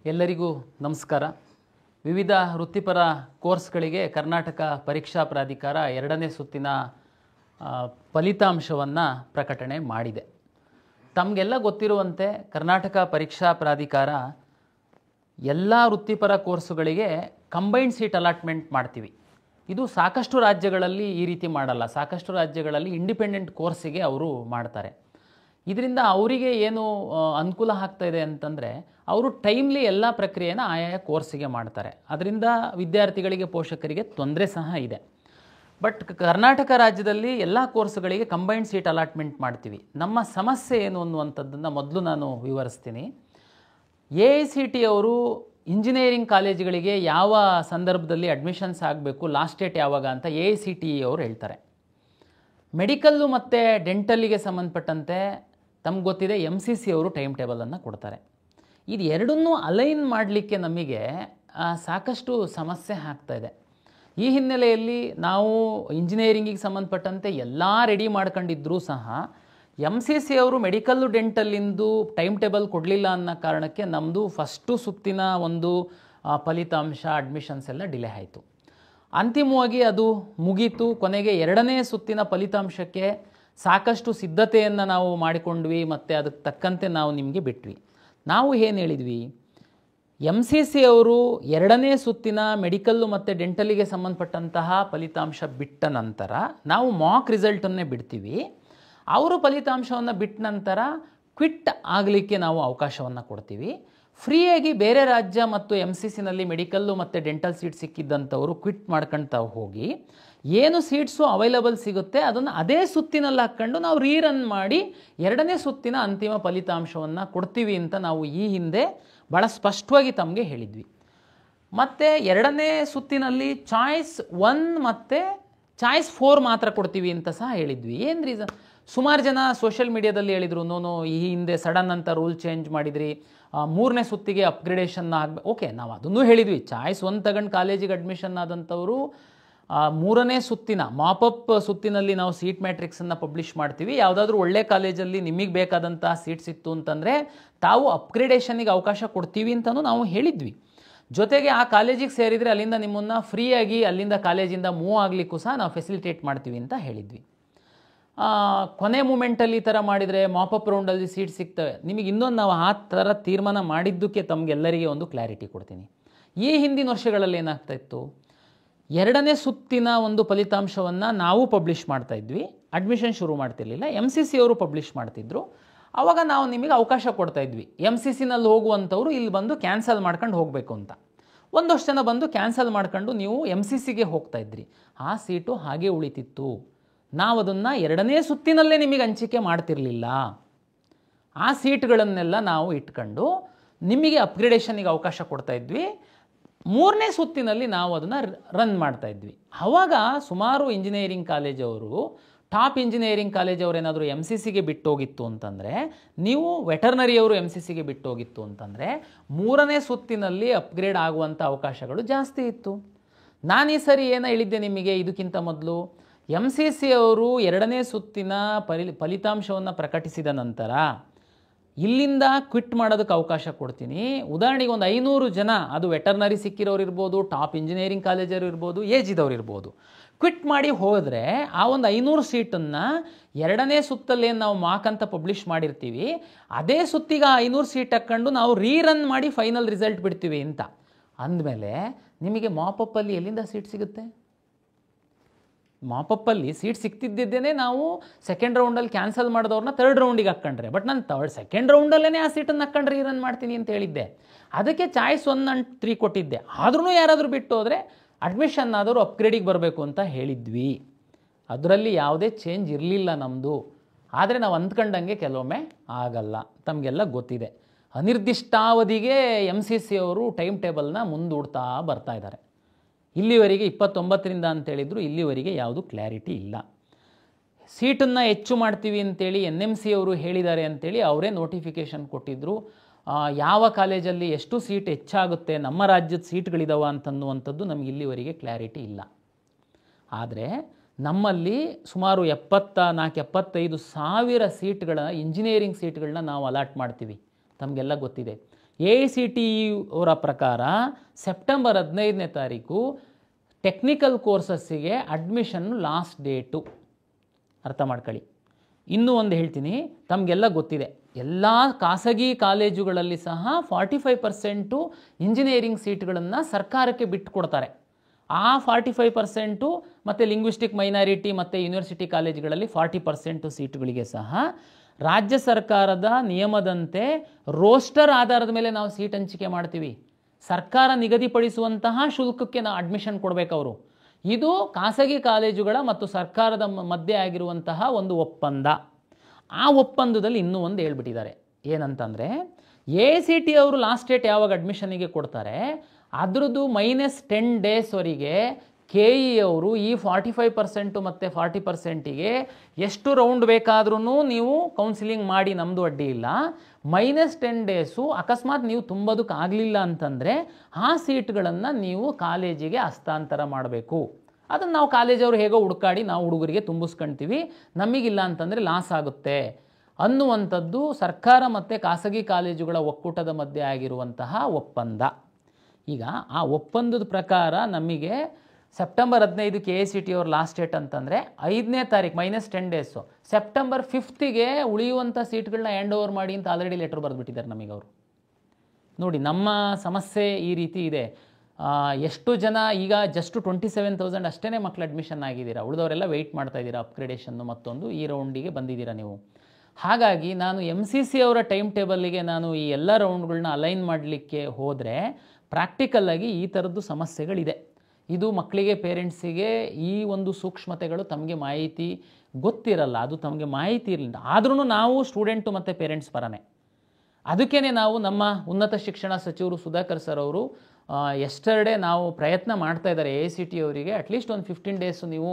ಎಲ್ಲರಿಗೂ ನಮಸ್ಕಾರ. ವಿವಿಧ ವೃತ್ತಿಪರ ಕೋರ್ಸ್ಗಳಿಗೆ ಕರ್ನಾಟಕ ಪರೀಕ್ಷಾ ಪ್ರಾಧಿಕಾರ ಎರಡನೇ ಸುತ್ತಿನ ಫಲಿತಾಂಶವನ್ನು ಪ್ರಕಟಣೆ ಮಾಡಿದೆ. ತಮಗೆಲ್ಲ ಗೊತ್ತಿರುವಂತೆ ಕರ್ನಾಟಕ ಪರೀಕ್ಷಾ ಪ್ರಾಧಿಕಾರ ಎಲ್ಲ ವೃತ್ತಿಪರ ಕೋರ್ಸುಗಳಿಗೆ ಕಂಬೈನ್ಡ್ ಸೀಟ್ ಅಲಾಟ್ಮೆಂಟ್ ಮಾಡ್ತೀವಿ. ಇದು ಸಾಕಷ್ಟು ರಾಜ್ಯಗಳಲ್ಲಿ ಈ ರೀತಿ ಮಾಡಲ್ಲ. ಸಾಕಷ್ಟು ರಾಜ್ಯಗಳಲ್ಲಿ ಇಂಡಿಪೆಂಡೆಂಟ್ ಕೋರ್ಸಿಗೆ ಅವರು ಮಾಡ್ತಾರೆ. ಇದರಿಂದ ಅವರಿಗೆ ಏನು ಅನುಕೂಲ ಆಗ್ತಾಯಿದೆ ಅಂತಂದರೆ ಅವರು ಟೈಮ್ಲಿ ಎಲ್ಲ ಪ್ರಕ್ರಿಯೆನ ಆಯಾಯ ಕೋರ್ಸಿಗೆ ಮಾಡ್ತಾರೆ. ಅದರಿಂದ ವಿದ್ಯಾರ್ಥಿಗಳಿಗೆ ಪೋಷಕರಿಗೆ ತೊಂದರೆ ಸಹ ಇದೆ. ಬಟ್ ಕರ್ನಾಟಕ ರಾಜ್ಯದಲ್ಲಿ ಎಲ್ಲ ಕೋರ್ಸುಗಳಿಗೆ ಕಂಬೈನ್ಡ್ ಸೀಟ್ ಅಲಾಟ್ಮೆಂಟ್ ಮಾಡ್ತೀವಿ. ನಮ್ಮ ಸಮಸ್ಯೆ ಏನು ಅನ್ನುವಂಥದ್ದನ್ನು ಮೊದಲು ನಾನು ವಿವರಿಸ್ತೀನಿ. AICT ಅವರು ಇಂಜಿನಿಯರಿಂಗ್ ಕಾಲೇಜುಗಳಿಗೆ ಯಾವ ಸಂದರ್ಭದಲ್ಲಿ ಅಡ್ಮಿಷನ್ಸ್ ಆಗಬೇಕು, ಲಾಸ್ಟ್ ಡೇಟ್ ಯಾವಾಗ ಅಂತ AICTE ಅವರು ಹೇಳ್ತಾರೆ. ಮೆಡಿಕಲ್ಲು ಮತ್ತು ಡೆಂಟಲ್ಲಿಗೆ ಸಂಬಂಧಪಟ್ಟಂತೆ ತಮ್ಗೆ ಗೊತ್ತಿದೆ MCC ಅವರು ಟೈಮ್ ಟೇಬಲನ್ನು ಕೊಡ್ತಾರೆ. ಇದು ಎರಡನ್ನೂ ಅಲೈನ್ ಮಾಡಲಿಕ್ಕೆ ನಮಗೆ ಸಾಕಷ್ಟು ಸಮಸ್ಯೆ ಆಗ್ತಾಯಿದೆ. ಈ ಹಿನ್ನೆಲೆಯಲ್ಲಿ ನಾವು ಇಂಜಿನಿಯರಿಂಗಿಗೆ ಸಂಬಂಧಪಟ್ಟಂತೆ ಎಲ್ಲ ರೆಡಿ ಮಾಡ್ಕೊಂಡಿದ್ದರೂ ಸಹ MCC ಅವರು ಮೆಡಿಕಲ್ಲು ಡೆಂಟಲ್ಲಿಂದು ಟೈಮ್ ಟೇಬಲ್ ಕೊಡಲಿಲ್ಲ ಅನ್ನೋ ಕಾರಣಕ್ಕೆ ನಮ್ಮದು ಫಸ್ಟು ಸುತ್ತಿನ ಒಂದು ಫಲಿತಾಂಶ ಅಡ್ಮಿಷನ್ಸ್ ಎಲ್ಲ ಡಿಲೇ ಆಯಿತು. ಅಂತಿಮವಾಗಿ ಅದು ಮುಗೀತು. ಕೊನೆಗೆ ಎರಡನೇ ಸುತ್ತಿನ ಫಲಿತಾಂಶಕ್ಕೆ ಸಾಕಷ್ಟು ಸಿದ್ಧತೆಯನ್ನು ನಾವು ಮಾಡಿಕೊಂಡ್ವಿ ಮತ್ತು ಅದಕ್ಕೆ ತಕ್ಕಂತೆ ನಾವು ನಿಮಗೆ ಬಿಟ್ವಿ. ನಾವು ಏನು ಹೇಳಿದ್ವಿ, MCC ಅವರು ಎರಡನೇ ಸುತ್ತಿನ ಮೆಡಿಕಲ್ಲು ಮತ್ತು ಡೆಂಟಲಿಗೆ ಸಂಬಂಧಪಟ್ಟಂತಹ ಫಲಿತಾಂಶ ಬಿಟ್ಟ ನಂತರ ನಾವು ಮಾಕ್ ರಿಸಲ್ಟನ್ನೇ ಬಿಡ್ತೀವಿ. ಅವರು ಫಲಿತಾಂಶವನ್ನು ಬಿಟ್ಟ ನಂತರ ಕ್ವಿಟ್ ಆಗಲಿಕ್ಕೆ ನಾವು ಅವಕಾಶವನ್ನು ಕೊಡ್ತೀವಿ. ಫ್ರೀಯಾಗಿ ಬೇರೆ ರಾಜ್ಯ ಮತ್ತು MCCನಲ್ಲಿ ಮೆಡಿಕಲ್ಲು ಮತ್ತು ಡೆಂಟಲ್ ಸೀಟ್ ಸಿಕ್ಕಿದ್ದಂಥವರು ಕ್ವಿಟ್ ಮಾಡ್ಕೊಳ್ತಾ ಹೋಗಿ ಏನು ಸೀಟ್ಸು ಅವೈಲಬಲ್ ಸಿಗುತ್ತೆ ಅದನ್ನು ಅದೇ ಸುತ್ತಿನಲ್ಲಿ ಹಾಕ್ಕೊಂಡು ನಾವು ರೀರನ್ ಮಾಡಿ ಎರಡನೇ ಸುತ್ತಿನ ಅಂತಿಮ ಫಲಿತಾಂಶವನ್ನು ಕೊಡ್ತೀವಿ ಅಂತ ನಾವು ಈ ಹಿಂದೆ ಭಾಳ ಸ್ಪಷ್ಟವಾಗಿ ತಮಗೆ ಹೇಳಿದ್ವಿ. ಮತ್ತು ಎರಡನೇ ಸುತ್ತಿನಲ್ಲಿ ಚಾಯ್ಸ್ 1 ಮತ್ತು ಚಾಯ್ಸ್ 4 ಮಾತ್ರ ಕೊಡ್ತೀವಿ ಅಂತ ಸಹ ಹೇಳಿದ್ವಿ. ಏನು ರೀಸನ್? ಸುಮಾರು ಜನ ಸೋಷಿಯಲ್ ಮೀಡಿಯಾದಲ್ಲಿ ಹೇಳಿದರು, ನೋನು ಈ ಹಿಂದೆ ಸಡನ್ ಅಂತ ರೂಲ್ ಚೇಂಜ್ ಮಾಡಿದ್ರಿ, ಮೂರನೇ ಸುತ್ತಿಗೆ ಅಪ್ಗ್ರೇಡೇಷನ್ ಆಗಬೇಕು. ಓಕೆ, ನಾವು ಅದನ್ನೂ ಹೇಳಿದ್ವಿ. ಚಾಯ್ಸ್ 1 ತಗೊಂಡು ಕಾಲೇಜಿಗೆ ಅಡ್ಮಿಷನ್ ಆದಂಥವರು ಮೂರನೇ ಸುತ್ತಿನ ಮಾಪಪ್ ಸುತ್ತಿನಲ್ಲಿ ನಾವು ಸೀಟ್ ಮ್ಯಾಟ್ರಿಕ್ಸನ್ನು ಪಬ್ಲಿಷ್ ಮಾಡ್ತೀವಿ. ಯಾವುದಾದ್ರೂ ಒಳ್ಳೆ ಕಾಲೇಜಲ್ಲಿ ನಿಮಗೆ ಬೇಕಾದಂಥ ಸೀಟ್ ಸಿಕ್ತು ಅಂತಂದರೆ ತಾವು ಅಪ್ಗ್ರೇಡೇಷನ್ನಿಗೆ ಅವಕಾಶ ಕೊಡ್ತೀವಿ ಅಂತಲೂ ನಾವು ಹೇಳಿದ್ವಿ. ಜೊತೆಗೆ ಆ ಕಾಲೇಜಿಗೆ ಸೇರಿದರೆ ಅಲ್ಲಿಂದ ನಿಮ್ಮನ್ನು ಫ್ರೀಯಾಗಿ ಅಲ್ಲಿಂದ ಕಾಲೇಜಿಂದ ಮೂವ್ ಆಗಲಿಕ್ಕೂ ಸಹ ನಾವು ಫೆಸಿಲಿಟೇಟ್ ಮಾಡ್ತೀವಿ ಅಂತ ಹೇಳಿದ್ವಿ. ಕೊನೆ ಮೂಮೆಂಟಲ್ಲಿ ಈ ಥರ ಮಾಡಿದರೆ ಮಾಪಪ್ ರೌಂಡಲ್ಲಿ ಸೀಟ್ ಸಿಗ್ತವೆ. ನಿಮಗೆ ಇನ್ನೊಂದು ನಾವು ಆ ಥರ ತೀರ್ಮಾನ ಮಾಡಿದ್ದಕ್ಕೆ ತಮಗೆಲ್ಲರಿಗೆ ಒಂದು ಕ್ಲಾರಿಟಿ ಕೊಡ್ತೀನಿ. ಈ ಹಿಂದಿನ ವರ್ಷಗಳಲ್ಲಿ ಏನಾಗ್ತಾಯಿತ್ತು, ಎರಡನೇ ಸುತ್ತಿನ ಒಂದು ಫಲಿತಾಂಶವನ್ನು ನಾವು ಪಬ್ಲಿಷ್ ಮಾಡ್ತಾಯಿದ್ವಿ, ಅಡ್ಮಿಷನ್ ಶುರು ಮಾಡ್ತಿರ್ಲಿಲ್ಲ. MCC ಅವರು ಪಬ್ಲಿಷ್ ಮಾಡ್ತಿದ್ರು. ಆವಾಗ ನಾವು ನಿಮಗೆ ಅವಕಾಶ ಕೊಡ್ತಾಯಿದ್ವಿ. MCCನಲ್ಲಿ ಹೋಗುವಂಥವ್ರು ಇಲ್ಲಿ ಬಂದು ಕ್ಯಾನ್ಸಲ್ ಮಾಡ್ಕೊಂಡು ಹೋಗಬೇಕು ಅಂತ. ಒಂದಷ್ಟು ಜನ ಬಂದು ಕ್ಯಾನ್ಸಲ್ ಮಾಡ್ಕೊಂಡು ನೀವು MCCಗೆ ಹೋಗ್ತಾಯಿದ್ರಿ. ಆ ಸೀಟು ಹಾಗೆ ಉಳಿತಿತ್ತು. ನಾವು ಅದನ್ನು ಎರಡನೇ ಸುತ್ತಿನಲ್ಲೇ ನಿಮಗೆ ಹಂಚಿಕೆ ಮಾಡ್ತಿರಲಿಲ್ಲ. ಆ ಸೀಟ್ಗಳನ್ನೆಲ್ಲ ನಾವು ಇಟ್ಕೊಂಡು ನಿಮಗೆ ಅಪ್ಗ್ರೇಡೇಷನ್ನಿಗೆ ಅವಕಾಶ ಕೊಡ್ತಾಯಿದ್ವಿ. ಮೂರನೇ ಸುತ್ತಿನಲ್ಲಿ ನಾವು ಅದನ್ನು ರನ್ ಮಾಡ್ತಾಯಿದ್ವಿ. ಆವಾಗ ಸುಮಾರು ಇಂಜಿನಿಯರಿಂಗ್ ಕಾಲೇಜವರು, ಟಾಪ್ ಇಂಜಿನಿಯರಿಂಗ್ ಕಾಲೇಜವ್ರು ಏನಾದರೂ MCCಗೆ ಬಿಟ್ಟೋಗಿತ್ತು ಅಂತಂದರೆ, ನೀವು ವೆಟರ್ನರಿಯವರು MCCಗೆ ಬಿಟ್ಟೋಗಿತ್ತು ಅಂತಂದರೆ ಮೂರನೇ ಸುತ್ತಿನಲ್ಲಿ ಅಪ್ಗ್ರೇಡ್ ಆಗುವಂಥ ಅವಕಾಶಗಳು ಜಾಸ್ತಿ ಇತ್ತು. ನಾನು ಈ ಸರಿ ಏನೋ ಹೇಳಿದ್ದೆ ನಿಮಗೆ ಇದಕ್ಕಿಂತ ಮೊದಲು, MCC ಅವರು ಎರಡನೇ ಸುತ್ತಿನ ಫಲಿತಾಂಶವನ್ನು ಪ್ರಕಟಿಸಿದ ನಂತರ ಇಲ್ಲಿಂದ ಕ್ವಿಟ್ ಮಾಡೋದಕ್ಕೆ ಅವಕಾಶ ಕೊಡ್ತೀನಿ. ಉದಾಹರಣೆಗೆ ಒಂದು 500 ಜನ, ಅದು ವೆಟರ್ನರಿ ಸಿಕ್ಕಿರೋರು ಇರ್ಬೋದು, ಟಾಪ್ ಇಂಜಿನಿಯರಿಂಗ್ ಕಾಲೇಜರು ಇರ್ಬೋದು, ಏಜಿದವ್ರು ಇರ್ಬೋದು, ಕ್ವಿಟ್ ಮಾಡಿ ಹೋದರೆ ಆ ಒಂದು 500 ಸೀಟನ್ನು ಎರಡನೇ ಸುತ್ತಲ್ಲೇನು ನಾವು ಮಾಕ್ ಅಂತ ಪಬ್ಲಿಷ್ ಮಾಡಿರ್ತೀವಿ ಅದೇ ಸುತ್ತಿಗೆ 500 ಸೀಟ್ ಹಾಕ್ಕೊಂಡು ನಾವು ರೀರನ್ ಮಾಡಿ ಫೈನಲ್ ರಿಸಲ್ಟ್ ಬಿಡ್ತೀವಿ ಅಂತ ಅಂದಮೇಲೆ ನಿಮಗೆ ಮಾಪಪ್ಪಲ್ಲಿ ಎಲ್ಲಿಂದ ಸೀಟ್ ಸಿಗುತ್ತೆ? ಮಾಪಪ್ಪಲ್ಲಿ ಸೀಟ್ ಸಿಗ್ತಿದ್ದೇನೆ ನಾವು ಸೆಕೆಂಡ್ ರೌಂಡಲ್ಲಿ ಕ್ಯಾನ್ಸಲ್ ಮಾಡಿದವ್ರನ್ನ ಥರ್ಡ್ ರೌಂಡಿಗೆ ಹಾಕ್ಕೊಂಡ್ರೆ. ಬಟ್ ನಾನು ಸೆಕೆಂಡ್ ರೌಂಡಲ್ಲೇ ಆ ಸೀಟನ್ನು ಹಾಕ್ಕೊಂಡು ರೀರನ್ ಮಾಡ್ತೀನಿ ಅಂತ ಹೇಳಿದ್ದೆ. ಅದಕ್ಕೆ ಚಾಯ್ಸ್ 1 and 3 ಕೊಟ್ಟಿದ್ದೆ. ಆದ್ರೂ ಯಾರಾದರೂ ಬಿಟ್ಟು ಹೋದರೆ ಅಡ್ಮಿಷನ್ ಆದವರು ಅಪ್ಗ್ರೇಡಿಗೆ ಬರಬೇಕು ಅಂತ ಹೇಳಿದ್ವಿ. ಅದರಲ್ಲಿ ಯಾವುದೇ ಚೇಂಜ್ ಇರಲಿಲ್ಲ ನಮ್ಮದು. ಆದರೆ ನಾವು ಅಂದ್ಕೊಂಡಂಗೆ ಕೆಲವೊಮ್ಮೆ ಆಗಲ್ಲ. ತಮಗೆಲ್ಲ ಗೊತ್ತಿದೆ, ಅನಿರ್ದಿಷ್ಟಾವಧಿಗೆ MCC ಅವರು ಟೈಮ್ ಟೇಬಲ್ನ ಮುಂದೂಡ್ತಾ ಬರ್ತಾ ಇದ್ದಾರೆ. ಇಲ್ಲಿವರೆಗೆ 29ರಿಂದ ಅಂತೇಳಿದ್ರು, ಇಲ್ಲಿವರೆಗೆ ಯಾವುದು ಕ್ಲಾರಿಟಿ ಇಲ್ಲ. ಸೀಟನ್ನು ಹೆಚ್ಚು ಮಾಡ್ತೀವಿ ಅಂತೇಳಿ NMC ಅವರು ಹೇಳಿದ್ದಾರೆ ಅಂತೇಳಿ ಅವರೇ ನೋಟಿಫಿಕೇಷನ್ ಕೊಟ್ಟಿದ್ದರು. ಯಾವ ಕಾಲೇಜಲ್ಲಿ ಎಷ್ಟು ಸೀಟ್ ಹೆಚ್ಚಾಗುತ್ತೆ, ನಮ್ಮ ರಾಜ್ಯದ ಸೀಟ್ಗಳಿದಾವ ಅಂತನ್ನುವಂಥದ್ದು ನಮಗೆ ಇಲ್ಲಿವರೆಗೆ ಕ್ಲಾರಿಟಿ ಇಲ್ಲ. ಆದರೆ ನಮ್ಮಲ್ಲಿ ಸುಮಾರು 74-75 ಸಾವಿರ ಸೀಟ್ಗಳ ಇಂಜಿನಿಯರಿಂಗ್ ಸೀಟ್ಗಳನ್ನ ನಾವು ಅಲಾಟ್ ಮಾಡ್ತೀವಿ. ತಮಗೆಲ್ಲ ಗೊತ್ತಿದೆ. AICTE ಅವರ ಪ್ರಕಾರ ಸೆಪ್ಟೆಂಬರ್ 15ನೇ ತಾರೀಕು ಟೆಕ್ನಿಕಲ್ ಕೋರ್ಸಸ್ಸಿಗೆ ಅಡ್ಮಿಷನ್ ಲಾಸ್ಟ್ ಡೇಟು. ಅರ್ಥ ಮಾಡ್ಕೊಳ್ಳಿ. ಇನ್ನೂ ಒಂದು ಹೇಳ್ತೀನಿ, ತಮಗೆಲ್ಲ ಗೊತ್ತಿದೆ, ಎಲ್ಲ ಖಾಸಗಿ ಕಾಲೇಜುಗಳಲ್ಲಿ ಸಹ 45% ಇಂಜಿನಿಯರಿಂಗ್ ಸೀಟ್ಗಳನ್ನು ಸರ್ಕಾರಕ್ಕೆ ಬಿಟ್ಟು ಕೊಡ್ತಾರೆ. ಆ 45% ಮತ್ತು ಲಿಂಗ್ವಿಸ್ಟಿಕ್ ಮೈನಾರಿಟಿ ಮತ್ತು ಯೂನಿವರ್ಸಿಟಿ ಕಾಲೇಜುಗಳಲ್ಲಿ 40% ಸೀಟುಗಳಿಗೆ ಸಹ ರಾಜ್ಯ ಸರ್ಕಾರದ ನಿಯಮದಂತೆ ರೋಸ್ಟರ್ ಆಧಾರದ ಮೇಲೆ ನಾವು ಸೀಟ್ ಹಂಚಿಕೆ ಮಾಡ್ತೀವಿ. ಸರ್ಕಾರ ನಿಗದಿಪಡಿಸುವಂತಹ ಶುಲ್ಕಕ್ಕೆ ನಾವು ಅಡ್ಮಿಷನ್ ಕೊಡಬೇಕು ಅವರು. ಇದು ಖಾಸಗಿ ಕಾಲೇಜುಗಳ ಮತ್ತು ಸರ್ಕಾರದ ಮಧ್ಯೆ ಆಗಿರುವಂತಹ ಒಂದು ಒಪ್ಪಂದ. ಆ ಒಪ್ಪಂದದಲ್ಲಿ ಇನ್ನೂ ಒಂದು ಹೇಳ್ಬಿಟ್ಟಿದ್ದಾರೆ, ಏನಂತಂದರೆ AICTE ಅವರು ಲಾಸ್ಟ್ ಡೇಟ್ ಯಾವಾಗ ಅಡ್ಮಿಷನಿಗೆ ಕೊಡ್ತಾರೆ ಅದರದ್ದು -10 ಡೇಸ್ವರೆಗೆ KE ಅವರು ಈ 45% ಮತ್ತು 40%ಗೆ ಎಷ್ಟು ರೌಂಡ್ ಬೇಕಾದ್ರೂ ನೀವು ಕೌನ್ಸಿಲಿಂಗ್ ಮಾಡಿ, ನಮ್ಮದು ಅಡ್ಡಿ ಇಲ್ಲ. -10 ಡೇಸು ಅಕಸ್ಮಾತ್ ನೀವು ತುಂಬೋದಕ್ಕೆ ಆಗಲಿಲ್ಲ ಅಂತಂದರೆ ಆ ಸೀಟ್ಗಳನ್ನು ನೀವು ಕಾಲೇಜಿಗೆ ಹಸ್ತಾಂತರ ಮಾಡಬೇಕು. ಅದನ್ನು ನಾವು ಕಾಲೇಜವರು ಹೇಗೋ ಹುಡುಕಾಡಿ ನಾವು ಹುಡುಗರಿಗೆ ತುಂಬಿಸ್ಕೊಳ್ತೀವಿ, ನಮಗಿಲ್ಲ ಅಂತಂದರೆ ಲಾಸ್ ಆಗುತ್ತೆ ಅನ್ನುವಂಥದ್ದು ಸರ್ಕಾರ ಮತ್ತು ಖಾಸಗಿ ಕಾಲೇಜುಗಳ ಒಕ್ಕೂಟದ ಮಧ್ಯೆ ಆಗಿರುವಂತಹ ಒಪ್ಪಂದ. ಈಗ ಆ ಒಪ್ಪಂದದ ಪ್ರಕಾರ ನಮಗೆ ಸೆಪ್ಟೆಂಬರ್ 15ಕ್ಕೆ AICTE ಅವ್ರ ಲಾಸ್ಟ್ ಡೇಟ್ ಅಂತಂದರೆ 5ನೇ ತಾರೀಕು -10 ಡೇಸು, ಸೆಪ್ಟೆಂಬರ್ 5ಗೆ ಉಳಿಯುವಂಥ ಸೀಟ್ಗಳನ್ನ ಹ್ಯಾಂಡ್ ಓವರ್ ಮಾಡಿ ಅಂತ ಆಲ್ರೆಡಿ ಲೆಟರ್ ಬರೆದುಬಿಟ್ಟಿದ್ದಾರೆ ನಮಗೆ ಅವರು. ನೋಡಿ, ನಮ್ಮ ಸಮಸ್ಯೆ ಈ ರೀತಿ ಇದೆ. ಎಷ್ಟು ಜನ ಈಗ ಜಸ್ಟ್ 27,000 ಅಷ್ಟೇ ಮಕ್ಕಳು ಅಡ್ಮಿಷನ್ ಆಗಿದ್ದೀರಾ, ಉಳಿದವರೆಲ್ಲ ವೆಯ್ಟ್ ಮಾಡ್ತಾ ಇದ್ದೀರಾ ಅಪ್ಗ್ರೇಡೇಷನ್ನು ಮತ್ತೊಂದು ಈ ರೌಂಡಿಗೆ ಬಂದಿದ್ದೀರಾ ನೀವು. ಹಾಗಾಗಿ ನಾನು MCC ಅವರ ಟೈಮ್ ಟೇಬಲ್ಲಿಗೆ ನಾನು ಈ ಎಲ್ಲ ರೌಂಡ್ಗಳನ್ನ ಅಲೈನ್ ಮಾಡಲಿಕ್ಕೆ ಹೋದರೆ ಪ್ರಾಕ್ಟಿಕಲ್ಲಾಗಿ ಈ ಥರದ್ದು ಸಮಸ್ಯೆಗಳಿದೆ. ಇದು ಮಕ್ಕಳಿಗೆ, ಪೇರೆಂಟ್ಸಿಗೆ ಈ ಒಂದು ಸೂಕ್ಷ್ಮತೆಗಳು ತಮಗೆ ಮಾಹಿತಿ ಗೊತ್ತಿರಲ್ಲ, ಅದು ತಮಗೆ ಮಾಹಿತಿ ಇರಲಿಲ್ಲ. ಆದ್ರೂ ನಾವು ಸ್ಟೂಡೆಂಟು ಮತ್ತು ಪೇರೆಂಟ್ಸ್ ಪರನೇ. ಅದಕ್ಕೇ ನಾವು ನಮ್ಮ ಉನ್ನತ ಶಿಕ್ಷಣ ಸಚಿವರು ಸುಧಾಕರ್ ಸರ್ ಅವರು ಎಸ್ಟರ್ಡೇ ನಾವು ಪ್ರಯತ್ನ ಮಾಡ್ತಾ ಇದ್ದಾರೆ AICTE ಅವರಿಗೆ ಅಟ್ಲೀಸ್ಟ್ ಒಂದು 15 ಡೇಸು ನೀವು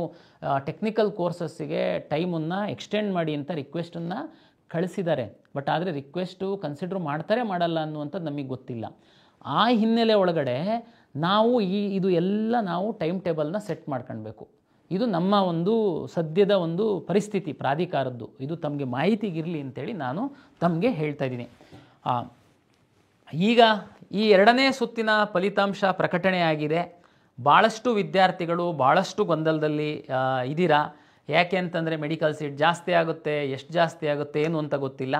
ಟೆಕ್ನಿಕಲ್ ಕೋರ್ಸಸ್ಸಿಗೆ ಟೈಮನ್ನು ಎಕ್ಸ್ಟೆಂಡ್ ಮಾಡಿ ಅಂತ ರಿಕ್ವೆಸ್ಟನ್ನು ಕಳಿಸಿದ್ದಾರೆ. ಬಟ್ ಆದರೆ ರಿಕ್ವೆಸ್ಟು ಕನ್ಸಿಡರ್ ಮಾಡ್ತಾರೆ ಮಾಡಲ್ಲ ಅನ್ನುವಂಥದ್ದು ನಮಗೆ ಗೊತ್ತಿಲ್ಲ. ಆ ಹಿನ್ನೆಲೆ ಒಳಗಡೆ ನಾವು ಇದು ಎಲ್ಲ ನಾವು ಟೈಮ್ ಟೇಬಲ್ನ ಸೆಟ್ ಮಾಡ್ಕೊಳ್ಬೇಕು. ಇದು ನಮ್ಮ ಒಂದು ಸದ್ಯದ ಒಂದು ಪರಿಸ್ಥಿತಿ ಪ್ರಾಧಿಕಾರದ್ದು. ಇದು ತಮಗೆ ಮಾಹಿತಿಗಿರಲಿ ಅಂತೇಳಿ ನಾನು ತಮಗೆ ಹೇಳ್ತಾ ಇದ್ದೀನಿ. ಈಗ ಈ 2ನೇ ಸುತ್ತಿನ ಫಲಿತಾಂಶ ಪ್ರಕಟಣೆಯಾಗಿದೆ. ಭಾಳಷ್ಟು ವಿದ್ಯಾರ್ಥಿಗಳು ಭಾಳಷ್ಟು ಗೊಂದಲದಲ್ಲಿ ಇದ್ದೀರಾ. ಯಾಕೆ ಅಂತಂದರೆ ಮೆಡಿಕಲ್ ಸೀಟ್ ಜಾಸ್ತಿ ಆಗುತ್ತೆ, ಎಷ್ಟು ಜಾಸ್ತಿ ಆಗುತ್ತೆ ಏನು ಅಂತ ಗೊತ್ತಿಲ್ಲ.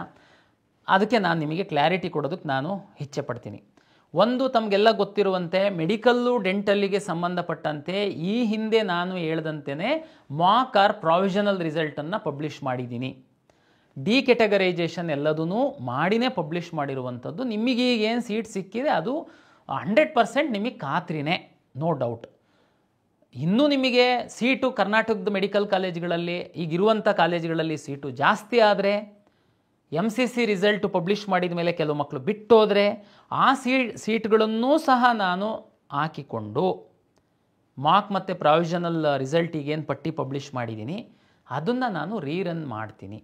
ಅದಕ್ಕೆ ನಾನು ನಿಮಗೆ ಕ್ಲಾರಿಟಿ ಕೊಡೋದಕ್ಕೆ ನಾನು ಇಚ್ಛೆ ಪಡ್ತೀನಿ. ಒಂದು, ತಮಗೆಲ್ಲ ಗೊತ್ತಿರುವಂತೆ ಮೆಡಿಕಲ್ಲು ಡೆಂಟಲ್ಲಿಗೆ ಸಂಬಂಧಪಟ್ಟಂತೆ ಈ ಹಿಂದೆ ನಾನು ಹೇಳ್ದಂತೆಯೇ ಮಾಕ್ ಆರ್ ಪ್ರಾವಿಷನಲ್ ರಿಸಲ್ಟನ್ನು ಪಬ್ಲಿಷ್ ಮಾಡಿದ್ದೀನಿ. ಡಿ ಕೆಟಗರೈಸೇಷನ್ ಎಲ್ಲದೂ ಮಾಡಿನೇ ಪಬ್ಲಿಷ್ ಮಾಡಿರುವಂಥದ್ದು. ನಿಮಗೆ ಈಗ ಏನು ಸೀಟ್ ಸಿಕ್ಕಿದೆ ಅದು 100% ನಿಮಗೆ ಖಾತ್ರಿನೇ, ನೋ ಡೌಟ್. ಇನ್ನೂ ನಿಮಗೆ ಸೀಟು ಕರ್ನಾಟಕದ ಮೆಡಿಕಲ್ ಕಾಲೇಜುಗಳಲ್ಲಿ ಈಗಿರುವಂಥ ಕಾಲೇಜುಗಳಲ್ಲಿ ಸೀಟು ಜಾಸ್ತಿ ಆದರೆ, MCC ರಿಸಲ್ಟು ಪಬ್ಲಿಷ್ ಮಾಡಿದ ಮೇಲೆ ಕೆಲವು ಮಕ್ಕಳು ಬಿಟ್ಟೋದರೆ ಆ ಸೀಟ್ಗಳನ್ನೂ ಸಹ ನಾನು ಹಾಕಿಕೊಂಡು ಮಾರ್ಕ್ ಮತ್ತು ಪ್ರಾವಿಷನಲ್ ರಿಸಲ್ಟ್ ಈಗೇನು ಪಟ್ಟಿ ಪಬ್ಲಿಷ್ ಮಾಡಿದ್ದೀನಿ ಅದನ್ನು ನಾನು ರೀರನ್ ಮಾಡ್ತೀನಿ.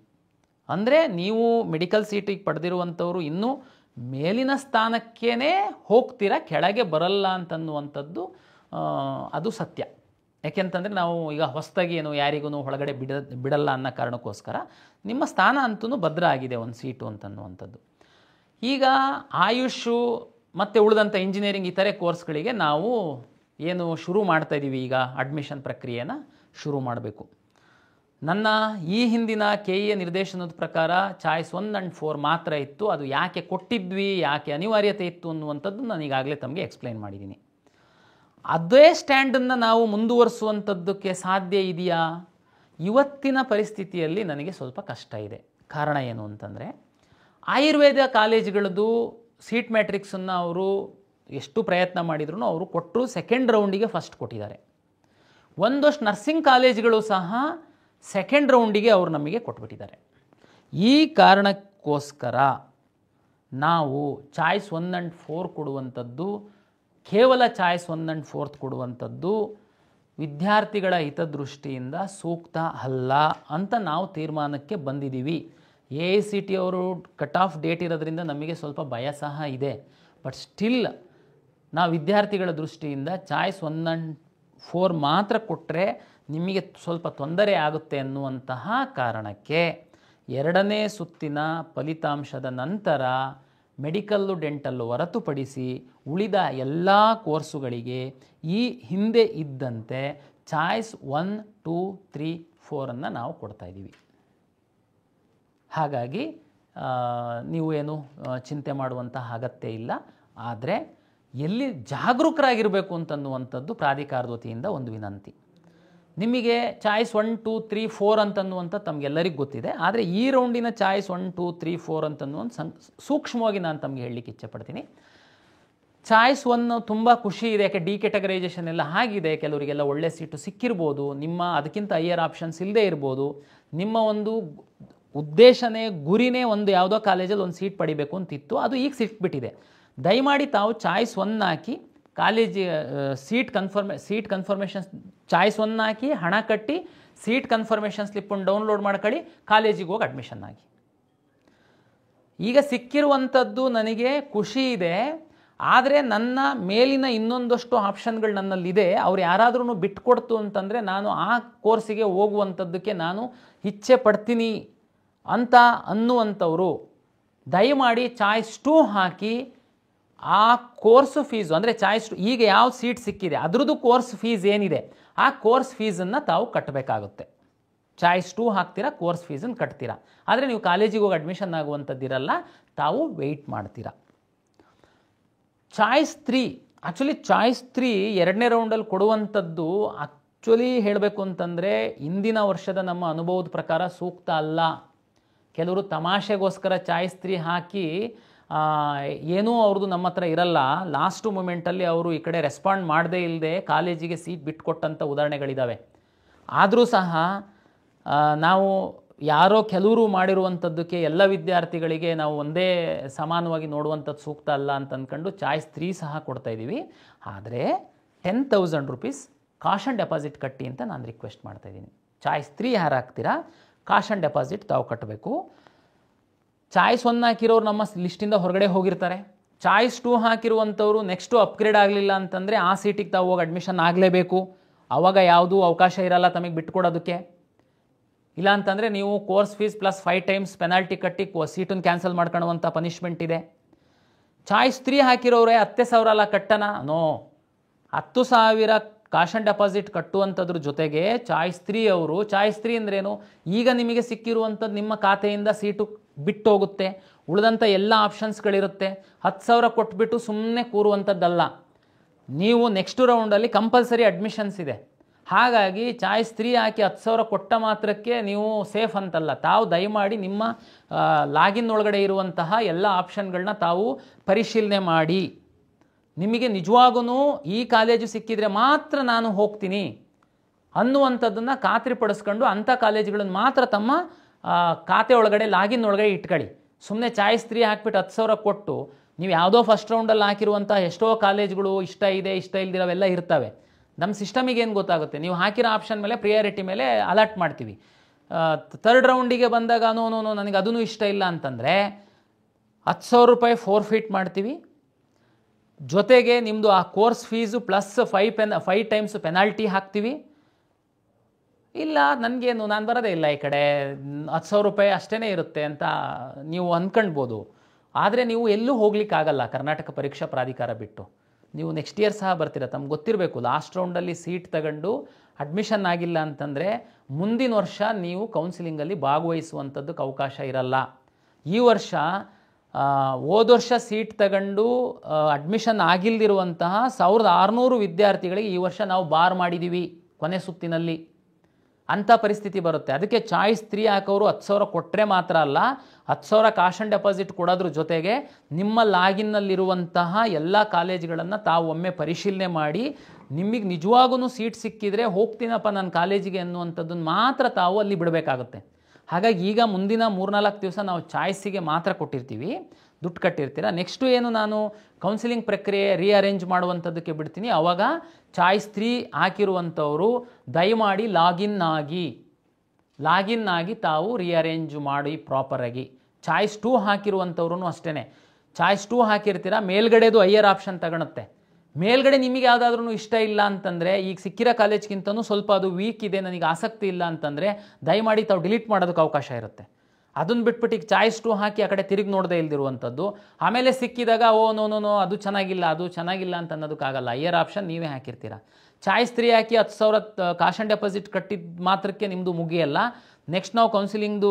ಅಂದರೆ ನೀವು ಮೆಡಿಕಲ್ ಸೀಟಿಗೆ ಪಡೆದಿರುವಂಥವರು ಇನ್ನೂ ಮೇಲಿನ ಸ್ಥಾನಕ್ಕೇ ಹೋಗ್ತೀರಾ, ಕೆಳಗೆ ಬರಲ್ಲ ಅಂತನ್ನುವಂಥದ್ದು ಅದು ಸತ್ಯ. ಯಾಕೆಂತಂದರೆ ನಾವು ಈಗ ಹೊಸದಾಗಿ ಏನು ಯಾರಿಗೂ ಒಳಗಡೆ ಬಿಡಲ್ಲ ಅನ್ನೋ ಕಾರಣಕ್ಕೋಸ್ಕರ ನಿಮ್ಮ ಸ್ಥಾನ ಅಂತೂ ಭದ್ರ ಆಗಿದೆ ಒಂದು ಸೀಟು ಅಂತನ್ನುವಂಥದ್ದು. ಈಗ ಆಯುಷು ಮತ್ತು ಉಳಿದಂಥ ಇಂಜಿನಿಯರಿಂಗ್ ಇತರೆ ಕೋರ್ಸ್ಗಳಿಗೆ ನಾವು ಏನು ಶುರು ಮಾಡ್ತಾಯಿದ್ದೀವಿ, ಈಗ ಅಡ್ಮಿಷನ್ ಪ್ರಕ್ರಿಯೆನ ಶುರು ಮಾಡಬೇಕು. ನನ್ನ ಈ ಹಿಂದಿನ KE ನಿರ್ದೇಶನದ ಪ್ರಕಾರ ಚಾಯ್ಸ್ 1 and 4 ಮಾತ್ರ ಇತ್ತು. ಅದು ಯಾಕೆ ಕೊಟ್ಟಿದ್ವಿ, ಯಾಕೆ ಅನಿವಾರ್ಯತೆ ಇತ್ತು ಅನ್ನುವಂಥದ್ದು ನಾನು ಈಗಾಗಲೇ ತಮಗೆ ಎಕ್ಸ್ಪ್ಲೈನ್ ಮಾಡಿದ್ದೀನಿ. ಅದೇ ಸ್ಟ್ಯಾಂಡನ್ನು ನಾವು ಮುಂದುವರಿಸುವಂಥದ್ದಕ್ಕೆ ಸಾಧ್ಯ ಇದೆಯಾ? ಇವತ್ತಿನ ಪರಿಸ್ಥಿತಿಯಲ್ಲಿ ನನಗೆ ಸ್ವಲ್ಪ ಕಷ್ಟ ಇದೆ. ಕಾರಣ ಏನು ಅಂತಂದರೆ, ಆಯುರ್ವೇದ ಕಾಲೇಜುಗಳದ್ದು ಸೀಟ್ ಮ್ಯಾಟ್ರಿಕ್ಸನ್ನು ಅವರು ಎಷ್ಟು ಪ್ರಯತ್ನ ಮಾಡಿದ್ರು ಅವರು ಕೊಟ್ಟರು, ಸೆಕೆಂಡ್ ರೌಂಡಿಗೆ ಫಸ್ಟ್ ಕೊಟ್ಟಿದ್ದಾರೆ. ಒಂದಷ್ಟು ನರ್ಸಿಂಗ್ ಕಾಲೇಜುಗಳು ಸಹ ಸೆಕೆಂಡ್ ರೌಂಡಿಗೆ ಅವರು ನಮಗೆ ಕೊಟ್ಬಿಟ್ಟಿದ್ದಾರೆ. ಈ ಕಾರಣಕ್ಕೋಸ್ಕರ ನಾವು ಚಾಯ್ಸ್ 1 and 4 ಕೊಡುವಂಥದ್ದು, ಕೇವಲ ಚಾಯ್ಸ್ 1 and 4 ಕೊಡುವಂಥದ್ದು ವಿದ್ಯಾರ್ಥಿಗಳ ಹಿತದೃಷ್ಟಿಯಿಂದ ಸೂಕ್ತ ಅಲ್ಲ ಅಂತ ನಾವು ತೀರ್ಮಾನಕ್ಕೆ ಬಂದಿದ್ದೀವಿ. AICTE ಅವರು ಕಟ್ ಆಫ್ ಡೇಟ್ ಇರೋದ್ರಿಂದ ನಮಗೆ ಸ್ವಲ್ಪ ಭಯ ಸಹ ಇದೆ. ಬಟ್ ಸ್ಟಿಲ್ ನಾವು ವಿದ್ಯಾರ್ಥಿಗಳ ದೃಷ್ಟಿಯಿಂದ ಚಾಯ್ಸ್ 1 and 4 ಮಾತ್ರ ಕೊಟ್ಟರೆ ನಿಮಗೆ ಸ್ವಲ್ಪ ತೊಂದರೆ ಆಗುತ್ತೆ ಅನ್ನುವಂತಹ ಕಾರಣಕ್ಕೆ 2ನೇ ಸುತ್ತಿನ ಫಲಿತಾಂಶದ ನಂತರ ಮೆಡಿಕಲ್ಲು ಡೆಂಟಲ್ಲು ಹೊರತುಪಡಿಸಿ ಉಳಿದ ಎಲ್ಲ ಕೋರ್ಸುಗಳಿಗೆ ಈ ಹಿಂದೆ ಇದ್ದಂತೆ ಚಾಯ್ಸ್ 1, 2, 3, 4 ನಾವು ಕೊಡ್ತಾಯಿದ್ದೀವಿ. ಹಾಗಾಗಿ ನೀವು ಏನು ಚಿಂತೆ ಮಾಡುವಂತಹ ಅಗತ್ಯ ಇಲ್ಲ. ಆದರೆ ಎಲ್ಲಿ ಜಾಗರೂಕರಾಗಿರಬೇಕು ಅಂತನ್ನುವಂಥದ್ದು ಪ್ರಾಧಿಕಾರದ ವತಿಯಿಂದ ಒಂದು ವಿನಂತಿ. ನಿಮಗೆ ಚಾಯ್ಸ್ 1, 2, 3, 4 ಅಂತನ್ನುವಂಥ ತಮಗೆಲ್ಲರಿಗೂ ಗೊತ್ತಿದೆ. ಆದರೆ ಈ ರೌಂಡಿನ ಚಾಯ್ಸ್ 1, 2, 3, 4 ಅಂತನ್ನುವಂಥ ಸೂಕ್ಷ್ಮವಾಗಿ ನಾನು ತಮಗೆ ಹೇಳಲಿಕ್ಕೆ ಇಚ್ಛೆಪಡ್ತೀನಿ. ಚಾಯ್ಸ್ 1 ತುಂಬ ಖುಷಿ ಇದೆ, ಯಾಕೆ ಡಿ ಕ್ಯಾಟಗರೈಸೇಷನ್ ಎಲ್ಲ ಆಗಿದೆ, ಕೆಲವರಿಗೆಲ್ಲ ಒಳ್ಳೆ ಸೀಟು ಸಿಕ್ಕಿರ್ಬೋದು, ನಿಮ್ಮ ಅದಕ್ಕಿಂತ ಹೈಯರ್ ಆಪ್ಷನ್ಸ್ ಇಲ್ಲದೆ ಇರ್ಬೋದು. ನಿಮ್ಮ ಒಂದು ಉದ್ದೇಶನೇ ಗುರಿನೇ ಒಂದು ಯಾವುದೋ ಕಾಲೇಜಲ್ಲಿ ಒಂದು ಸೀಟ್ ಪಡಿಬೇಕು ಅಂತಿತ್ತು, ಅದು ಈಗ ಸಿಕ್ಬಿಟ್ಟಿದೆ. ದಯಮಾಡಿ ತಾವು ಚಾಯ್ಸ್ 1 ಹಾಕಿ ಕಾಲೇಜ್ ಸೀಟ್ ಕನ್ಫರ್ಮೇಷನ್ ಚಾಯ್ಸ್ 1 ಹಾಕಿ ಹಣ ಕಟ್ಟಿ ಸೀಟ್ ಕನ್ಫರ್ಮೇಷನ್ ಸ್ಲಿಪ್ಪನ್ನು ಡೌನ್ಲೋಡ್ ಮಾಡ್ಕೊಳ್ಳಿ, ಕಾಲೇಜಿಗೆ ಹೋಗಿ ಅಡ್ಮಿಷನ್ ಆಗಿ. ಈಗ ಸಿಕ್ಕಿರುವಂಥದ್ದು ನನಗೆ ಖುಷಿ ಇದೆ, ಆದರೆ ನನ್ನ ಮೇಲಿನ ಇನ್ನೊಂದಷ್ಟು ಆಪ್ಷನ್ಗಳು ನನ್ನಲ್ಲಿದೆ. ಅವ್ರು ಯಾರಾದ್ರೂ ಬಿಟ್ಕೊಡ್ತು ಅಂತಂದರೆ ನಾನು ಆ ಕೋರ್ಸಿಗೆ ಹೋಗುವಂಥದ್ದಕ್ಕೆ ನಾನು ಇಚ್ಛೆ ಪಡ್ತೀನಿ ಅಂತ ಅನ್ನುವಂಥವರು ದಯಮಾಡಿ ಚಾಯ್ಸ್ 2 ಹಾಕಿ ಆ ಕೋರ್ಸು ಫೀಸು ಅಂದರೆ ಚಾಯ್ಸ್ 2 ಈಗ ಯಾವ ಸೀಟ್ ಸಿಕ್ಕಿದೆ ಅದರದ್ದು ಕೋರ್ಸ್ ಫೀಸ್ ಏನಿದೆ ಆ ಕೋರ್ಸ್ ಫೀಸನ್ನು ತಾವು ಕಟ್ಟಬೇಕಾಗುತ್ತೆ. ಚಾಯ್ಸ್ 2 ಹಾಕ್ತೀರಾ, ಕೋರ್ಸ್ ಫೀಸನ್ನು ಕಟ್ತೀರಾ. ಆದರೆ ನೀವು ಕಾಲೇಜಿಗೆ ಹೋಗಿ ಅಡ್ಮಿಷನ್ ಆಗುವಂಥದ್ದಿರಲ್ಲ, ತಾವು ವೆಯ್ಟ್ ಮಾಡ್ತೀರಾ. ಚಾಯ್ಸ್ 3 ಆ್ಯಕ್ಚುಲಿ ಚಾಯ್ಸ್ 3 2ನೇ ರೌಂಡಲ್ಲಿ ಕೊಡುವಂಥದ್ದು ಆ್ಯಕ್ಚುಲಿ ಹೇಳಬೇಕು ಅಂತಂದರೆ ಇಂದಿನ ವರ್ಷದ ನಮ್ಮ ಅನುಭವದ ಪ್ರಕಾರ ಸೂಕ್ತ ಅಲ್ಲ. ಕೆಲವರು ತಮಾಷೆಗೋಸ್ಕರ ಚಾಯ್ಸ್ 3 ಹಾಕಿ ಏನೂ ಅವ್ರದ್ದು ನಮ್ಮ ಹತ್ರ ಇರಲ್ಲ, ಲಾಸ್ಟ್ ಮೂಮೆಂಟಲ್ಲಿ ಅವರು ಈ ಕಡೆ ರೆಸ್ಪಾಂಡ್ ಮಾಡದೇ ಇಲ್ಲದೆ ಕಾಲೇಜಿಗೆ ಸೀಟ್ ಬಿಟ್ಟುಕೊಟ್ಟಂಥ ಉದಾಹರಣೆಗಳಿದ್ದಾವೆ. ಆದರೂ ಸಹ ನಾವು ಯಾರೋ ಕೆಲವರು ಮಾಡಿರುವಂಥದ್ದಕ್ಕೆ ಎಲ್ಲ ವಿದ್ಯಾರ್ಥಿಗಳಿಗೆ ನಾವು ಒಂದೇ ಸಮಾನವಾಗಿ ನೋಡುವಂಥದ್ದು ಸೂಕ್ತ ಅಲ್ಲ ಅಂತ ಅಂದ್ಕೊಂಡು ಚಾಯ್ಸ್ 3 ಸಹ ಕೊಡ್ತಾಯಿದ್ದೀವಿ. ಆದರೆ 10,000 ರೂಪೀಸ್ ಕಾಶನ್ ಡೆಪಾಸಿಟ್ ಕಟ್ಟಿ ಅಂತ ನಾನು ರಿಕ್ವೆಸ್ಟ್ ಮಾಡ್ತಾಯಿದ್ದೀನಿ. ಚಾಯ್ಸ್ 3 ಯಾರು ಹಾಕ್ತೀರಾ ಕಾಶನ್ ಡೆಪಾಸಿಟ್ ತಾವು ಕಟ್ಟಬೇಕು. ಚಾಯ್ಸ್ 1 ಹಾಕಿರೋರು ನಮ್ಮ ಲಿಸ್ಟಿಂದ ಹೊರಗಡೆ ಹೋಗಿರ್ತಾರೆ. ಚಾಯ್ಸ್ 2 ಹಾಕಿರುವಂಥವ್ರು ನೆಕ್ಸ್ಟು ಅಪ್ಗ್ರೇಡ್ ಆಗಲಿಲ್ಲ ಅಂತಂದರೆ ಆ ಸೀಟಿಗೆ ತಾವು ಹೋಗಿ ಅಡ್ಮಿಷನ್ ಆಗಲೇಬೇಕು. ಆವಾಗ ಯಾವುದೂ ಅವಕಾಶ ಇರಲ್ಲ ತಮಗೆ ಬಿಟ್ಕೊಡೋದಕ್ಕೆ. ಇಲ್ಲ ಅಂತಂದರೆ ನೀವು course fees plus 5 times penalty ಕಟ್ಟಿ ಸೀಟನ್ನು ಕ್ಯಾನ್ಸಲ್ ಮಾಡ್ಕೊಳ್ಳುವಂಥ ಪನಿಷ್ಮೆಂಟ್ ಇದೆ. ಚಾಯ್ಸ್ 3 ಹಾಕಿರೋರೆ 10,000 ಅಲ್ಲ ಕಟ್ಟನ, ನೋ, 10,000 ಕಾಶನ್ ಡೆಪಾಸಿಟ್ ಕಟ್ಟುವಂಥದ್ರ ಜೊತೆಗೆ ಚಾಯ್ಸ್ 3 ಅವರು ಚಾಯ್ಸ್ 3 ಅಂದ್ರೇನು, ಈಗ ನಿಮಗೆ ಸಿಕ್ಕಿರುವಂಥದ್ದು ನಿಮ್ಮ ಖಾತೆಯಿಂದ ಸೀಟು ಬಿಟ್ಟು ಹೋಗುತ್ತೆ, ಉಳಿದಂಥ ಎಲ್ಲ ಆಪ್ಷನ್ಸ್ಗಳಿರುತ್ತೆ. 10,000 ಕೊಟ್ಬಿಟ್ಟು ಸುಮ್ಮನೆ ಕೂರುವಂಥದ್ದಲ್ಲ, ನೀವು ನೆಕ್ಸ್ಟ್ ರೌಂಡಲ್ಲಿ ಕಂಪಲ್ಸರಿ ಅಡ್ಮಿಷನ್ಸ್ ಇದೆ. ಹಾಗಾಗಿ ಚಾಯ್ಸ್ 3 ಹಾಕಿ 10,000 ಕೊಟ್ಟ ಮಾತ್ರಕ್ಕೆ ನೀವು ಸೇಫ್ ಅಂತಲ್ಲ. ತಾವು ದಯಮಾಡಿ ನಿಮ್ಮ ಲಾಗಿನ್ ಒಳಗಡೆ ಇರುವಂತಹ ಎಲ್ಲ ಆಪ್ಷನ್ಗಳನ್ನ ತಾವು ಪರಿಶೀಲನೆ ಮಾಡಿ. ನಿಮಗೆ ನಿಜವಾಗೂ ಈ ಕಾಲೇಜು ಸಿಕ್ಕಿದರೆ ಮಾತ್ರ ನಾನು ಹೋಗ್ತೀನಿ ಅನ್ನುವಂಥದ್ದನ್ನು ಖಾತ್ರಿಪಡಿಸ್ಕೊಂಡು ಅಂಥ ಕಾಲೇಜುಗಳನ್ನು ಮಾತ್ರ ತಮ್ಮ ಖಾತೆ ಒಳಗಡೆ ಲಾಗಿನ್ ಒಳಗಡೆ ಇಟ್ಕೊಳ್ಳಿ. ಸುಮ್ಮನೆ ಚಾಯ್ಸ್ 3 ಹಾಕ್ಬಿಟ್ಟು 10,000 ಕೊಟ್ಟು ನೀವು ಯಾವುದೋ ಫಸ್ಟ್ ರೌಂಡಲ್ಲಿ ಹಾಕಿರುವಂಥ ಎಷ್ಟೋ ಕಾಲೇಜ್ಗಳು ಇಷ್ಟ ಇದೆ ಇಷ್ಟ ಇಲ್ದಿರೋವೆಲ್ಲ ಇರ್ತವೆ. ನಮ್ಮ ಸಿಸ್ಟಮಿಗೆ ಏನು ಗೊತ್ತಾಗುತ್ತೆ, ನೀವು ಹಾಕಿರೋ ಆಪ್ಷನ್ ಮೇಲೆ ಪ್ರಿಯಾರಿಟಿ ಮೇಲೆ ಅಲರ್ಟ್ ಮಾಡ್ತೀವಿ. 3rd ರೌಂಡಿಗೆ ಬಂದಾಗ ನೋ ನನಗೆ ಅದೂ ಇಷ್ಟ ಇಲ್ಲ ಅಂತಂದರೆ 10,000 ರೂಪಾಯಿ ಫೋರ್ಫಿಟ್ ಮಾಡ್ತೀವಿ. ಜೊತೆಗೆ ನಿಮ್ಮದು ಆ course fees plus 5 times penalty ಹಾಕ್ತೀವಿ. ಇಲ್ಲ ನನಗೇನು ನಾನು ಬರೋದೇ ಇಲ್ಲ ಈ ಕಡೆ 10,000 ರೂಪಾಯಿ ಅಷ್ಟೇ ಇರುತ್ತೆ ಅಂತ ನೀವು ಅಂದ್ಕೊಳ್ಬೋದು. ಆದರೆ ನೀವು ಎಲ್ಲೂ ಹೋಗ್ಲಿಕ್ಕಾಗಲ್ಲ ಕರ್ನಾಟಕ ಪರೀಕ್ಷಾ ಪ್ರಾಧಿಕಾರ ಬಿಟ್ಟು. ನೀವು ನೆಕ್ಸ್ಟ್ ಇಯರ್ ಸಹ ಬರ್ತೀರ, ತಮ್ಗೆ ಗೊತ್ತಿರಬೇಕು. ಲಾಸ್ಟ್ ರೌಂಡಲ್ಲಿ ಸೀಟ್ ತಗೊಂಡು ಅಡ್ಮಿಷನ್ ಆಗಿಲ್ಲ ಅಂತಂದರೆ ಮುಂದಿನ ವರ್ಷ ನೀವು ಕೌನ್ಸಿಲಿಂಗಲ್ಲಿ ಭಾಗವಹಿಸುವಂಥದ್ದಕ್ಕೆ ಅವಕಾಶ ಇರಲ್ಲ. ಈ ವರ್ಷ ಹೋದ ವರ್ಷ ಸೀಟ್ ತಗೊಂಡು ಅಡ್ಮಿಷನ್ ಆಗಿಲ್ದಿರುವಂತಹ 1,600 ವಿದ್ಯಾರ್ಥಿಗಳಿಗೆ ಈ ವರ್ಷ ನಾವು ಬಾರ್ ಮಾಡಿದ್ದೀವಿ ಕೊನೆ ಸುತ್ತಿನಲ್ಲಿ. ಅಂಥ ಪರಿಸ್ಥಿತಿ ಬರುತ್ತೆ. ಅದಕ್ಕೆ ಚಾಯ್ಸ್ 3 ಹಾಕೋರು 10,000 ಕೊಟ್ಟರೆ ಮಾತ್ರ ಅಲ್ಲ, 10,000 ಕಾಶನ್ ಡೆಪಾಸಿಟ್ ಕೊಡೋದ್ರ ಜೊತೆಗೆ ನಿಮ್ಮ ಲಾಗಿನ್ನಲ್ಲಿರುವಂತಹ ಎಲ್ಲ ಕಾಲೇಜುಗಳನ್ನು ತಾವು ಒಮ್ಮೆ ಪರಿಶೀಲನೆ ಮಾಡಿ ನಿಮಗೆ ನಿಜವಾಗೂ ಸೀಟ್ ಸಿಕ್ಕಿದರೆ ಹೋಗ್ತೀನಪ್ಪ ನನ್ನ ಕಾಲೇಜಿಗೆ ಅನ್ನುವಂಥದ್ದನ್ನು ಮಾತ್ರ ತಾವು ಅಲ್ಲಿ ಬಿಡಬೇಕಾಗುತ್ತೆ. ಹಾಗಾಗಿ ಈಗ ಮುಂದಿನ 3-4 ದಿವಸ ನಾವು ಚಾಯ್ಸಿಗೆ ಮಾತ್ರ ಕೊಟ್ಟಿರ್ತೀವಿ, ದುಡ್ಡು ಕಟ್ಟಿರ್ತೀರ. ನೆಕ್ಸ್ಟು ಏನು ನಾನು ಕೌನ್ಸಿಲಿಂಗ್ ಪ್ರಕ್ರಿಯೆ ರೀಅರೇಂಜ್ ಮಾಡುವಂಥದ್ದಕ್ಕೆ ಬಿಡ್ತೀನಿ. ಆವಾಗ ಚಾಯ್ಸ್ 3 ಹಾಕಿರುವಂಥವರು ದಯಮಾಡಿ ಲಾಗಿನ್ ಆಗಿ ತಾವು ರೀಅರೇಂಜ್ ಮಾಡಿ ಪ್ರಾಪರಾಗಿ. ಚಾಯ್ಸ್ 2 ಹಾಕಿರುವಂಥವ್ರು ಅಷ್ಟೇ. ಚಾಯ್ಸ್ 2 ಹಾಕಿರ್ತೀರ, ಮೇಲ್ಗಡೆದು ಹೈಯರ್ ಆಪ್ಷನ್ ತಗೊಳುತ್ತೆ. ಮೇಲ್ಗಡೆ ನಿಮಗೆ ಯಾವುದಾದ್ರೂ ಇಷ್ಟ ಇಲ್ಲ ಅಂತಂದರೆ, ಈಗ ಸಿಕ್ಕಿರೋ ಕಾಲೇಜ್ಗಿಂತನೂ ಸ್ವಲ್ಪ ಅದು ವೀಕ್ ಇದೆ, ನನಗೆ ಆಸಕ್ತಿ ಇಲ್ಲ ಅಂತಂದರೆ ದಯಮಾಡಿ ತಾವು ಡಿಲೀಟ್ ಮಾಡೋದಕ್ಕೆ ಅವಕಾಶ ಇರುತ್ತೆ. ಅದನ್ನು ಬಿಟ್ಬಿಟ್ಟು ಈಗ ಚಾಯ್ಸ್ 2 ಹಾಕಿ ಆ ಕಡೆ ತಿರುಗಿ ನೋಡದೆ ಇಲ್ದಿರುವಂಥದ್ದು. ಆಮೇಲೆ ಸಿಕ್ಕಿದಾಗ ಓ ನೋ ಅದು ಚೆನ್ನಾಗಿಲ್ಲ ಅಂತ ಅನ್ನೋದಕ್ಕಾಗಲ್ಲ. ಹೈಯರ್ ಆಪ್ಷನ್ ನೀವೇ ಹಾಕಿರ್ತೀರ. ಚಾಯ್ಸ್ 3 ಹಾಕಿ 10,000 ಕಾಶ್ ಆ್ಯಂಡ್ ಡೆಪಾಸಿಟ್ ಕಟ್ಟಿದ ಮಾತ್ರಕ್ಕೆ ನಿಮ್ಮದು ಮುಗಿಯಲ್ಲ. ನೆಕ್ಸ್ಟ್ ನಾವು ಕೌನ್ಸಿಲಿಂಗ್ದು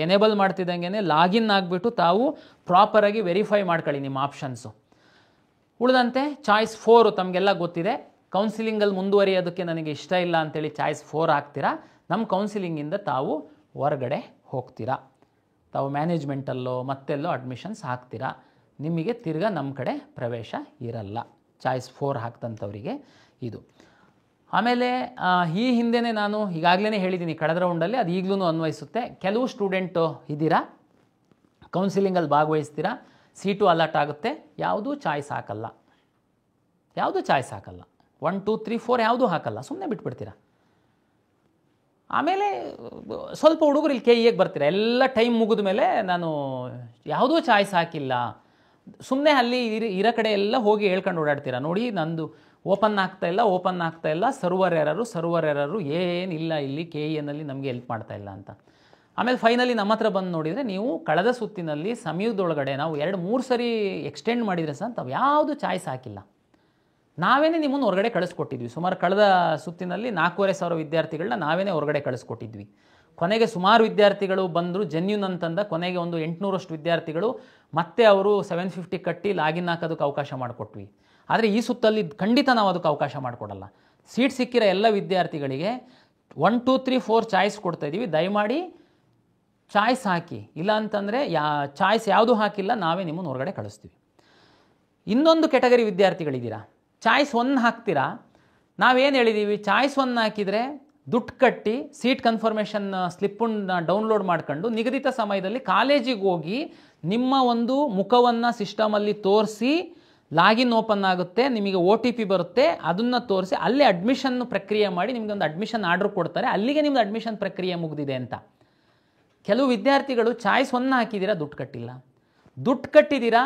ಎನೇಬಲ್ ಮಾಡ್ತಿದ್ದಂಗೆ ಲಾಗಿನ್ ಆಗಿಬಿಟ್ಟು ತಾವು ಪ್ರಾಪರಾಗಿ ವೆರಿಫೈ ಮಾಡ್ಕೊಳ್ಳಿ ನಿಮ್ಮ ಆಪ್ಷನ್ಸು. ಉಳಿದಂತೆ ಚಾಯ್ಸ್ 4 ತಮಗೆಲ್ಲ ಗೊತ್ತಿದೆ. ಕೌನ್ಸಿಲಿಂಗಲ್ಲಿ ಮುಂದುವರಿಯೋದಕ್ಕೆ ನನಗೆ ಇಷ್ಟ ಇಲ್ಲ ಅಂತೇಳಿ ಚಾಯ್ಸ್ 4 ಹಾಕ್ತೀರಾ. ನಮ್ಮ ಕೌನ್ಸಿಲಿಂಗಿಂದ ತಾವು ಹೊರಗಡೆ ಹೋಗ್ತೀರಾ. ತಾವು ಮ್ಯಾನೇಜ್ಮೆಂಟಲ್ಲೋ ಮತ್ತೆಲ್ಲೋ ಅಡ್ಮಿಷನ್ಸ್ ಹಾಕ್ತೀರಾ. ನಿಮಗೆ ತಿರ್ಗಾ ನಮ್ಮ ಕಡೆ ಪ್ರವೇಶ ಇರಲ್ಲ. ಚಾಯ್ಸ್ 4 ಹಾಕ್ತಂಥವರಿಗೆ ಇದು. ಆಮೇಲೆ ಈ ಹಿಂದೆನೇ ನಾನು ಈಗಾಗಲೇ ಹೇಳಿದ್ದೀನಿ ಕಳೆದ ರೌಂಡಲ್ಲಿ, ಅದು ಈಗಲೂ ಅನ್ವಯಿಸುತ್ತೆ. ಕೆಲವು ಸ್ಟೂಡೆಂಟು ಇದ್ದೀರಾ, ಕೌನ್ಸಿಲಿಂಗಲ್ಲಿ ಭಾಗವಹಿಸ್ತೀರಾ, ಸೀಟು ಅಲಾಟ್ ಆಗುತ್ತೆ, ಯಾವುದೂ ಚಾಯ್ಸ್ ಹಾಕಲ್ಲ. 1 2 3 4 ಯಾವುದೂ ಹಾಕಲ್ಲ, ಸುಮ್ಮನೆ ಬಿಟ್ಬಿಡ್ತೀರಾ. ಆಮೇಲೆ ಸ್ವಲ್ಪ ಹುಡುಗರು ಇಲ್ಲಿ KEಗೆ ಬರ್ತೀರಾ. ಎಲ್ಲ ಟೈಮ್ ಮುಗಿದ ಮೇಲೆ ನಾನು ಯಾವುದೂ ಚಾಯ್ಸ್ ಹಾಕಿಲ್ಲ, ಸುಮ್ಮನೆ ಅಲ್ಲಿ ಇರೋ ಕಡೆ ಎಲ್ಲ ಹೋಗಿ ಹೇಳ್ಕೊಂಡು ಓಡಾಡ್ತೀರಾ. ನೋಡಿ ನಂದು ಓಪನ್ ಆಗ್ತಾ ಇಲ್ಲ, ಸರ್ವರ್ ಎರರು ಏನಿಲ್ಲ, ಇಲ್ಲಿ KEನಲ್ಲಿ ನಮಗೆ ಹೆಲ್ಪ್ ಮಾಡ್ತಾ ಇಲ್ಲ ಅಂತ. ಆಮೇಲೆ ಫೈನಲಿ ನಮ್ಮ ಹತ್ರ ಬಂದು ನೋಡಿದರೆ ನೀವು ಕಳೆದ ಸುತ್ತಿನಲ್ಲಿ ಸಮಯದೊಳಗಡೆ ನಾವು 2-3 ಸರಿ ಎಕ್ಸ್ಟೆಂಡ್ ಮಾಡಿದರೆ ಸಹ ತಾವು ಯಾವುದು ಚಾಯ್ಸ್ ಹಾಕಿಲ್ಲ. ನಾವೇನೇ ನಿಮ್ಮನ್ನು ಹೊರಗಡೆ ಕಳಿಸ್ಕೊಟ್ಟಿದ್ವಿ. ಸುಮಾರು ಕಳೆದ ಸುತ್ತಿನಲ್ಲಿ 4,500 ವಿದ್ಯಾರ್ಥಿಗಳನ್ನ ನಾವೇನೇ ಹೊರಗಡೆ ಕಳಿಸ್ಕೊಟ್ಟಿದ್ವಿ. ಕೊನೆಗೆ ಸುಮಾರು ವಿದ್ಯಾರ್ಥಿಗಳು ಬಂದರು, ಜೆನ್ಯೂನ್ ಅಂತಂದ. ಕೊನೆಗೆ ಒಂದು 800ರಷ್ಟು ವಿದ್ಯಾರ್ಥಿಗಳು ಮತ್ತೆ ಅವರು 750 ಕಟ್ಟಿ ಲಾಗಿನ್ ಹಾಕೋದಕ್ಕೆ ಅವಕಾಶ ಮಾಡಿಕೊಟ್ವಿ. ಆದರೆ ಈ ಸುತ್ತಲ್ಲಿ ಖಂಡಿತ ನಾವು ಅದಕ್ಕೆ ಅವಕಾಶ ಮಾಡಿಕೊಡಲ್ಲ. ಸೀಟ್ ಸಿಕ್ಕಿರೋ ಎಲ್ಲ ವಿದ್ಯಾರ್ಥಿಗಳಿಗೆ 1 2 3 4 ಚಾಯ್ಸ್ ಕೊಡ್ತಾಯಿದ್ದೀವಿ. ದಯಮಾಡಿ ಚಾಯ್ಸ್ ಹಾಕಿ, ಇಲ್ಲ ಅಂತಂದರೆ ಚಾಯ್ಸ್ ಯಾವುದು ಹಾಕಿಲ್ಲ ನಾವೇ ನಿಮ್ಮನ್ನು ಹೊರಗಡೆ ಕಳಿಸ್ತೀವಿ. ಇನ್ನೊಂದು ಕೆಟಗರಿ ವಿದ್ಯಾರ್ಥಿಗಳಿದ್ದೀರಾ, ಚಾಯ್ಸ್ 1 ಹಾಕ್ತೀರಾ. ನಾವೇನು ಹೇಳಿದ್ದೀವಿ, ಚಾಯ್ಸ್ 1 ಹಾಕಿದರೆ ದುಡ್ಡು ಕಟ್ಟಿ ಸೀಟ್ ಕನ್ಫರ್ಮೇಷನ್ ಸ್ಲಿಪ್ಪನ್ನು ಡೌನ್ಲೋಡ್ ಮಾಡ್ಕೊಂಡು ನಿಗದಿತ ಸಮಯದಲ್ಲಿ ಕಾಲೇಜಿಗೆ ಹೋಗಿ ನಿಮ್ಮ ಒಂದು ಮುಖವನ್ನು ಸಿಸ್ಟಮಲ್ಲಿ ತೋರಿಸಿ ಲಾಗಿನ್ ಓಪನ್ ಆಗುತ್ತೆ, ನಿಮಗೆ OTP ಬರುತ್ತೆ, ಅದನ್ನು ತೋರಿಸಿ ಅಲ್ಲೇ ಅಡ್ಮಿಷನ್ ಪ್ರಕ್ರಿಯೆ ಮಾಡಿ ನಿಮಗೆ ಒಂದು ಅಡ್ಮಿಷನ್ ಆರ್ಡರ್ ಕೊಡ್ತಾರೆ. ಅಲ್ಲಿಗೆ ನಿಮ್ಮದು ಅಡ್ಮಿಷನ್ ಪ್ರಕ್ರಿಯೆ ಮುಗಿದಿದೆ ಅಂತ. ಕೆಲವು ವಿದ್ಯಾರ್ಥಿಗಳು ಚಾಯ್ಸ್ 1 ಹಾಕಿದ್ದೀರಾ, ದುಡ್ಡು ಕಟ್ಟಿಲ್ಲ, ದುಡ್ಡು ಕಟ್ಟಿದ್ದೀರಾ,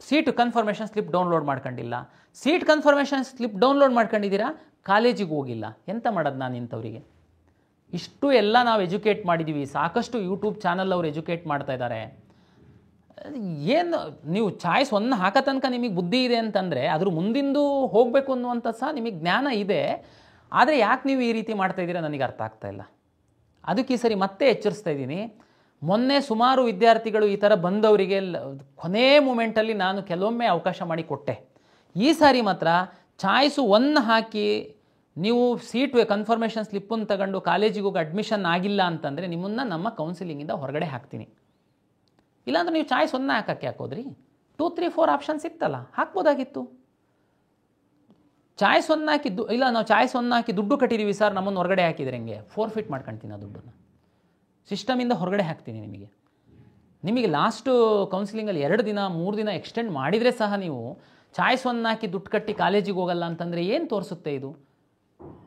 ಸೀಟ್ ಕನ್ಫರ್ಮೇಷನ್ ಸ್ಲಿಪ್ ಡೌನ್ಲೋಡ್ ಮಾಡ್ಕೊಂಡಿಲ್ಲ, ಸೀಟ್ ಕನ್ಫರ್ಮೇಷನ್ ಸ್ಲಿಪ್ ಡೌನ್ಲೋಡ್ ಮಾಡ್ಕೊಂಡಿದ್ದೀರಾ, ಕಾಲೇಜಿಗೆ ಹೋಗಿಲ್ಲ. ಎಂತ ಮಾಡೋದು ನಾನು ಇಂಥವರಿಗೆ? ಇಷ್ಟು ಎಲ್ಲ ನಾವು ಎಜುಕೇಟ್ ಮಾಡಿದ್ದೀವಿ. ಸಾಕಷ್ಟು ಯೂಟ್ಯೂಬ್ ಚಾನಲ್ ಅವರು ಎಜುಕೇಟ್ ಮಾಡ್ತಾ ಇದ್ದಾರೆ. ಏನು ನೀವು ಚಾಯ್ಸ್ 1 ಹಾಕೋ ತನಕ ನಿಮಗೆ ಬುದ್ಧಿ ಇದೆ ಅಂತಂದರೆ ಅದ್ರ ಮುಂದಿಂದು ಹೋಗಬೇಕು ಅನ್ನುವಂಥ ಸಹ ನಿಮಗೆ ಜ್ಞಾನ ಇದೆ. ಆದರೆ ಯಾಕೆ ನೀವು ಈ ರೀತಿ ಮಾಡ್ತಾಯಿದ್ದೀರಾ ನನಗೆ ಅರ್ಥ ಆಗ್ತಾ ಇಲ್ಲ. ಅದಕ್ಕೆ ಈ ಸರಿ ಮತ್ತೆ ಎಚ್ಚರಿಸ್ತಾ ಇದ್ದೀನಿ. ಮೊನ್ನೆ ಸುಮಾರು ವಿದ್ಯಾರ್ಥಿಗಳು ಈ ಥರ ಬಂದವರಿಗೆ ಕೊನೆ ಮೂಮೆಂಟಲ್ಲಿ ನಾನು ಕೆಲವೊಮ್ಮೆ ಅವಕಾಶ ಮಾಡಿ ಕೊಟ್ಟೆ. ಈ ಸಾರಿ ಮಾತ್ರ ಚಾಯ್ಸು 1 ಹಾಕಿ ನೀವು ಸೀಟ್ ಕನ್ಫರ್ಮೇಷನ್ ಸ್ಲಿಪ್ಪನ್ನು ತಗೊಂಡು ಕಾಲೇಜಿಗೆ ಹೋಗಿ ಅಡ್ಮಿಷನ್ ಆಗಿಲ್ಲ ಅಂತಂದರೆ ನಿಮ್ಮನ್ನು ನಮ್ಮ ಕೌನ್ಸಿಲಿಂಗಿಂದ ಹೊರಗಡೆ ಹಾಕ್ತೀನಿ. ಇಲ್ಲಾಂದ್ರೆ ನೀವು ಚಾಯ್ಸ್ 1 ಹಾಕೋಕ್ಕೆ ಹಾಕೋದ್ರಿ. 2 3 4 ಆಪ್ಷನ್ಸ್ ಇತ್ತಲ್ಲ, ಹಾಕ್ಬೋದಾಗಿತ್ತು. ಚಾಯ್ಸ್ 1 ಹಾಕಿ ಇಲ್ಲ ನಾವು ಚಾಯ್ಸ್ 1 ಹಾಕಿ ದುಡ್ಡು ಕಟ್ಟಿದ್ದೀವಿ ಸರ್, ನಮ್ಮನ್ನು ಹೊರಗಡೆ ಹಾಕಿದ್ರೆ ಹೆಂಗೆ? ಫೋರ್ಫಿಟ್ ಮಾಡ್ಕೊಳ್ತೀನಿ ಆ ದುಡ್ಡನ್ನು, ಸಿಸ್ಟಮಿಂದ ಹೊರಗಡೆ ಹಾಕ್ತೀನಿ. ನಿಮಗೆ ಲಾಸ್ಟು ಕೌನ್ಸಿಲಿಂಗಲ್ಲಿ 2 ದಿನ 3 ದಿನ ಎಕ್ಸ್ಟೆಂಡ್ ಮಾಡಿದರೆ ಸಹ ನೀವು ಚಾಯ್ಸ್ 1 ಹಾಕಿ ದುಡ್ಡು ಕಟ್ಟಿ ಕಾಲೇಜಿಗೆ ಹೋಗಲ್ಲ ಅಂತಂದರೆ ಏನು ತೋರಿಸುತ್ತೆ ಇದು?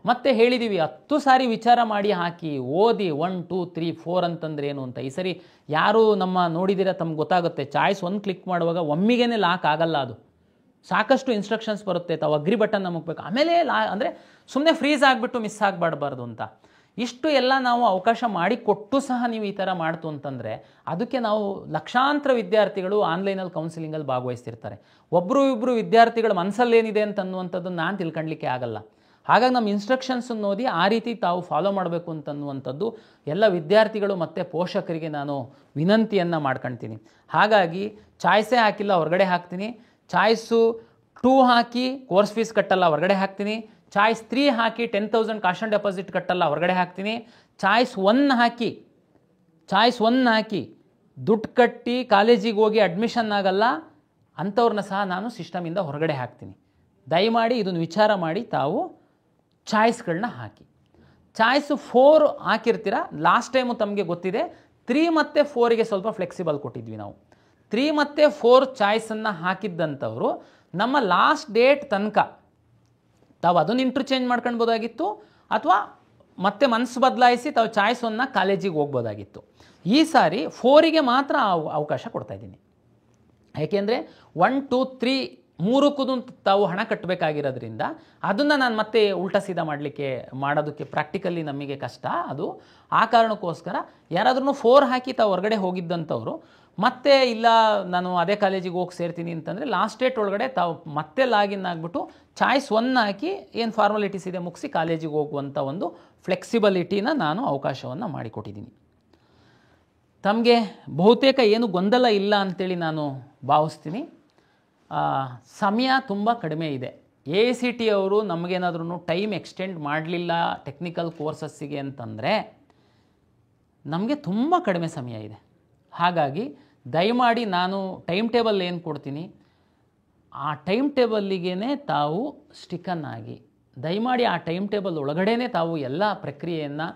ಮತ್ತೆ ಹೇಳಿದ್ದೀವಿ 10 ಸಾರಿ ವಿಚಾರ ಮಾಡಿ ಹಾಕಿ, ಓದಿ 1 2 3 4 ಅಂತಂದ್ರೆ ಏನು ಅಂತ. ಈ ಸರಿ ಯಾರು ನಮ್ಮ ನೋಡಿದಿರ ತಮ್ಗೆ ಗೊತ್ತಾಗುತ್ತೆ. ಚಾಯ್ಸ್ 1 ಕ್ಲಿಕ್ ಮಾಡುವಾಗ ಒಮ್ಮಿಗೆ ಲಾಕ್ ಆಗಲ್ಲ, ಅದು ಸಾಕಷ್ಟು ಇನ್ಸ್ಟ್ರಕ್ಷನ್ಸ್ ಬರುತ್ತೆ. ತಾವು ಅಗ್ರಿ ಬಟನ್ ನಮಗಬೇಕು, ಆಮೇಲೆ ಅಂದರೆ ಸುಮ್ಮನೆ ಫ್ರೀಸ್ ಆಗಿಬಿಟ್ಟು ಮಿಸ್ ಆಗಬಾರ್ದು ಅಂತ. ಇಷ್ಟು ಎಲ್ಲ ನಾವು ಅವಕಾಶ ಮಾಡಿ ಕೊಟ್ಟು ಸಹ ನೀವು ಈ ಥರ ಮಾಡ್ತು ಅಂತಂದರೆ ಅದಕ್ಕೆ ನಾವು ಲಕ್ಷಾಂತರ ವಿದ್ಯಾರ್ಥಿಗಳು ಆನ್ಲೈನಲ್ಲಿ ಕೌನ್ಸಿಲಿಂಗಲ್ಲಿ ಭಾಗವಹಿಸ್ತಿರ್ತಾರೆ. ಒಬ್ಬರು ಇಬ್ಬರು ವಿದ್ಯಾರ್ಥಿಗಳ ಮನಸ್ಸಲ್ಲೇನಿದೆ ಅಂತ ಅನ್ನುವಂಥದ್ದು ನಾನು ತಿಳ್ಕೊಳ್ಳಿಕ್ಕೆ ಆಗಲ್ಲ. ಹಾಗಾಗಿ ನಮ್ಮ ಇನ್ಸ್ಟ್ರಕ್ಷನ್ಸನ್ನು ಓದಿ ಆ ರೀತಿ ತಾವು ಫಾಲೋ ಮಾಡಬೇಕು ಅಂತನ್ನುವಂಥದ್ದು ಎಲ್ಲ ವಿದ್ಯಾರ್ಥಿಗಳು ಮತ್ತು ಪೋಷಕರಿಗೆ ನಾನು ವಿನಂತಿಯನ್ನು ಮಾಡ್ಕೊಳ್ತೀನಿ. ಹಾಗಾಗಿ ಚಾಯ್ಸೇ ಹಾಕಿಲ್ಲ, ಹೊರಗಡೆ ಹಾಕ್ತೀನಿ. ಚಾಯ್ಸು 2 ಹಾಕಿ ಕೋರ್ಸ್ ಫೀಸ್ ಕಟ್ಟಲ್ಲ, ಹೊರಗಡೆ ಹಾಕ್ತೀನಿ. ಚಾಯ್ಸ್ 3 ಹಾಕಿ 10,000 ಕಾಶ್ ಆನ್ ಡೆಪಾಸಿಟ್ ಕಟ್ಟಲ್ಲ, ಹೊರಗಡೆ ಹಾಕ್ತೀನಿ. ಚಾಯ್ಸ್ 1 ಹಾಕಿ ದುಡ್ಡು ಕಟ್ಟಿ ಕಾಲೇಜಿಗೆ ಹೋಗಿ ಅಡ್ಮಿಷನ್ ಆಗಲ್ಲ ಅಂಥವ್ರನ್ನ ಸಹ ನಾನು ಸಿಸ್ಟಮಿಂದ ಹೊರಗಡೆ ಹಾಕ್ತೀನಿ. ದಯಮಾಡಿ ಇದನ್ನು ವಿಚಾರ ಮಾಡಿ ತಾವು ಚಾಯ್ಸ್ಗಳನ್ನ ಹಾಕಿ. ಚಾಯ್ಸು 4 ಹಾಕಿರ್ತೀರ. ಲಾಸ್ಟ್ ಟೈಮು ತಮಗೆ ಗೊತ್ತಿದೆ 3 ಮತ್ತು 4ಗೆ ಸ್ವಲ್ಪ ಫ್ಲೆಕ್ಸಿಬಲ್ ಕೊಟ್ಟಿದ್ವಿ ನಾವು. 3 ಮತ್ತು 4 ಚಾಯ್ಸನ್ನು ಹಾಕಿದ್ದಂಥವರು ನಮ್ಮ ಲಾಸ್ಟ್ ಡೇಟ್ ತನಕ ತಾವು ಅದನ್ನು ಇಂಟರ್ಚೇಂಜ್ ಮಾಡ್ಕೊಳ್ಬೋದಾಗಿತ್ತು, ಅಥವಾ ಮತ್ತೆ ಮನಸ್ಸು ಬದಲಾಯಿಸಿ ತಾವು ಚಾಯ್ಸ್ 1 ಕಾಲೇಜಿಗೆ ಹೋಗ್ಬೋದಾಗಿತ್ತು. ಈ ಸಾರಿ 4ಗೆ ಮಾತ್ರ ಅವಕಾಶ ಕೊಡ್ತಾಯಿದ್ದೀನಿ. ಯಾಕೆಂದರೆ 1 2 3 ಮೂರಕ್ಕೂ ತಾವು ಹಣ ಕಟ್ಟಬೇಕಾಗಿರೋದ್ರಿಂದ ಅದನ್ನು ನಾನು ಮತ್ತೆ ಉಲ್ಟಾ ಸೀದಾ ಮಾಡೋದಕ್ಕೆ ಪ್ರಾಕ್ಟಿಕಲಿ ನಮಗೆ ಕಷ್ಟ. ಅದು ಆ ಕಾರಣಕ್ಕೋಸ್ಕರ ಯಾರಾದ್ರೂ 4 ಹಾಕಿ ತಾವು ಹೊರಗಡೆ ಹೋಗಿದ್ದಂಥವ್ರು ಮತ್ತೆ ಇಲ್ಲ ನಾನು ಅದೇ ಕಾಲೇಜಿಗೆ ಹೋಗಿ ಸೇರ್ತೀನಿ ಅಂತಂದರೆ ಲಾಸ್ಟ್ ಡೇಟ್ ಒಳಗಡೆ ತಾವು ಮತ್ತೆ ಲಾಗಿನ್ ಆಗಿಬಿಟ್ಟು ಚಾಯ್ಸ್ 1 ಹಾಕಿ ಏನು ಫಾರ್ಮಾಲಿಟೀಸ್ ಇದೆ ಮುಗಿಸಿ ಕಾಲೇಜಿಗೆ ಹೋಗುವಂಥ ಒಂದು ಫ್ಲೆಕ್ಸಿಬಿಲಿಟಿನ ನಾನು ಅವಕಾಶವನ್ನು ಮಾಡಿಕೊಟ್ಟಿದ್ದೀನಿ. ತಮಗೆ ಬಹುತೇಕ ಏನು ಗೊಂದಲ ಇಲ್ಲ ಅಂಥೇಳಿ ನಾನು ಭಾವಿಸ್ತೀನಿ. ಸಮಯ ತುಂಬ ಕಡಿಮೆ ಇದೆ. AICTE ಅವರು ನಮಗೇನಾದ್ರೂ ಟೈಮ್ ಎಕ್ಸ್ಟೆಂಡ್ ಮಾಡಲಿಲ್ಲ ಟೆಕ್ನಿಕಲ್ ಕೋರ್ಸಸ್ಸಿಗೆ ಅಂತಂದರೆ ನಮಗೆ ತುಂಬ ಕಡಿಮೆ ಸಮಯ ಇದೆ. ಹಾಗಾಗಿ ದಯಮಾಡಿ ನಾನು ಟೈಮ್ ಟೇಬಲ್ ಏನು ಕೊಡ್ತೀನಿ ಆ ಟೈಮ್ ಟೇಬಲ್ಲಿಗೇ ತಾವು ಸ್ಟಿಕನ್ ಆಗಿ ದಯಮಾಡಿ ಆ ಟೈಮ್ ಟೇಬಲ್ ಒಳಗಡೆ ತಾವು ಎಲ್ಲ ಪ್ರಕ್ರಿಯೆಯನ್ನು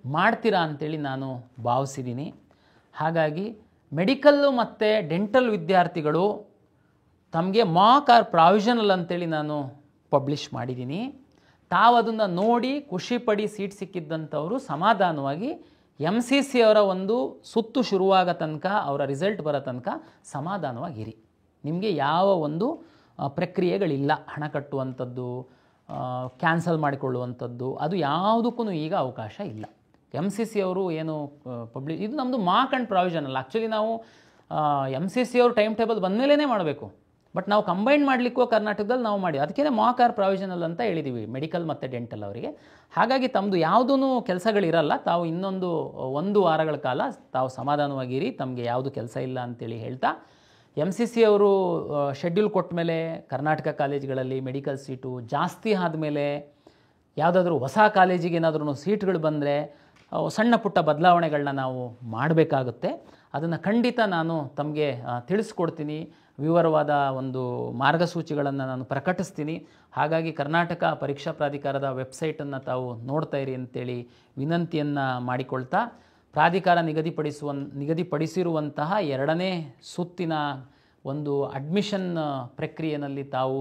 ಮಾಡ್ತೀರಾ ಅಂಥೇಳಿ ನಾನು ಭಾವಿಸಿದ್ದೀನಿ. ಹಾಗಾಗಿ ಮೆಡಿಕಲ್ಲು ಮತ್ತು ಡೆಂಟಲ್ ವಿದ್ಯಾರ್ಥಿಗಳು ತಮಗೆ ಮಾಕ್ ಆರ್ ಪ್ರಾವಿಷನಲ್ ಅಂತೇಳಿ ನಾನು ಪಬ್ಲಿಷ್ ಮಾಡಿದ್ದೀನಿ. ತಾವು ಅದನ್ನು ನೋಡಿ ಖುಷಿಪಡಿ ಸೀಟ್ ಸಿಕ್ಕಿದ್ದಂಥವರು ಸಮಾಧಾನವಾಗಿ MCC ಅವರ ಒಂದು ಸುತ್ತು ಶುರುವಾಗ ತನಕ ಅವರ ರಿಸಲ್ಟ್ ಬರೋ ತನಕ ಸಮಾಧಾನವಾಗಿರಿ. ನಿಮಗೆ ಯಾವ ಒಂದು ಪ್ರಕ್ರಿಯೆಗಳಿಲ್ಲ, ಹಣ ಕಟ್ಟುವಂಥದ್ದು, ಕ್ಯಾನ್ಸಲ್ ಮಾಡಿಕೊಳ್ಳುವಂಥದ್ದು, ಅದು ಯಾವುದಕ್ಕೂ ಈಗ ಅವಕಾಶ ಇಲ್ಲ. MCC ಅವರು ಏನು ಇದು ನಮ್ಮದು ಮಾಕ್ ಆ್ಯಂಡ್ ಪ್ರಾವಿಷನಲ್. ಆ್ಯಕ್ಚುಲಿ ನಾವು MCC ಅವರು ಟೈಮ್ ಟೇಬಲ್ ಬಂದಮೇಲೇ ಮಾಡಬೇಕು. ಬಟ್ ನಾವು ಕಂಬೈನ್ ಮಾಡಲಿಕ್ಕೂ ಕರ್ನಾಟಕದಲ್ಲಿ ನಾವು ಮಾಡಿ ಅದಕ್ಕೆ ಮಾಕ್ ಆರ್ ಪ್ರಾವಿಷನಲ್ ಅಂತ ಹೇಳಿದ್ದೀವಿ ಮೆಡಿಕಲ್ ಮತ್ತು ಡೆಂಟಲ್ ಅವರಿಗೆ. ಹಾಗಾಗಿ ತಮ್ಮದು ಯಾವುದೂ ಕೆಲಸಗಳಿರಲ್ಲ. ತಾವು ಇನ್ನೊಂದು 1 ವಾರಗಳ ಕಾಲ ತಾವು ಸಮಾಧಾನವಾಗಿರಿ, ತಮಗೆ ಯಾವುದು ಕೆಲಸ ಇಲ್ಲ ಅಂತೇಳಿ ಹೇಳ್ತಾ MCC ಅವರು ಶೆಡ್ಯೂಲ್ ಕೊಟ್ಟ ಮೇಲೆ ಕರ್ನಾಟಕ ಕಾಲೇಜುಗಳಲ್ಲಿ ಮೆಡಿಕಲ್ ಸೀಟು ಜಾಸ್ತಿ ಆದಮೇಲೆ ಯಾವುದಾದ್ರೂ ಹೊಸ ಕಾಲೇಜಿಗೆ ಏನಾದ್ರೂ ಸೀಟ್ಗಳು ಬಂದರೆ ಸಣ್ಣ ಪುಟ್ಟ ಬದಲಾವಣೆಗಳನ್ನ ನಾವು ಮಾಡಬೇಕಾಗುತ್ತೆ. ಅದನ್ನು ಖಂಡಿತ ನಾನು ತಮಗೆ ತಿಳಿಸ್ಕೊಡ್ತೀನಿ. ವಿವರವಾದ ಒಂದು ಮಾರ್ಗಸೂಚಿಗಳನ್ನು ನಾನು ಪ್ರಕಟಿಸ್ತೀನಿ. ಹಾಗಾಗಿ ಕರ್ನಾಟಕ ಪರೀಕ್ಷಾ ಪ್ರಾಧಿಕಾರದ ವೆಬ್ಸೈಟನ್ನು ತಾವು ನೋಡ್ತಾ ಇರಿ ಅಂತೇಳಿ ವಿನಂತಿಯನ್ನು ಮಾಡಿಕೊಳ್ತಾ ಪ್ರಾಧಿಕಾರ ನಿಗದಿಪಡಿಸಿರುವಂತಹ 2ನೇ ಸುತ್ತಿನ ಒಂದು ಅಡ್ಮಿಷನ್ ಪ್ರಕ್ರಿಯೆಯಲ್ಲಿ ತಾವು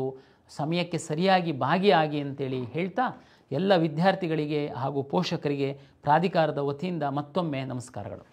ಸಮಯಕ್ಕೆ ಸರಿಯಾಗಿ ಭಾಗಿಯಾಗಿ ಅಂತೇಳಿ ಹೇಳ್ತಾ ಎಲ್ಲ ವಿದ್ಯಾರ್ಥಿಗಳಿಗೆ ಹಾಗೂ ಪೋಷಕರಿಗೆ ಪ್ರಾಧಿಕಾರದ ವತಿಯಿಂದ ಮತ್ತೊಮ್ಮೆ ನಮಸ್ಕಾರಗಳು.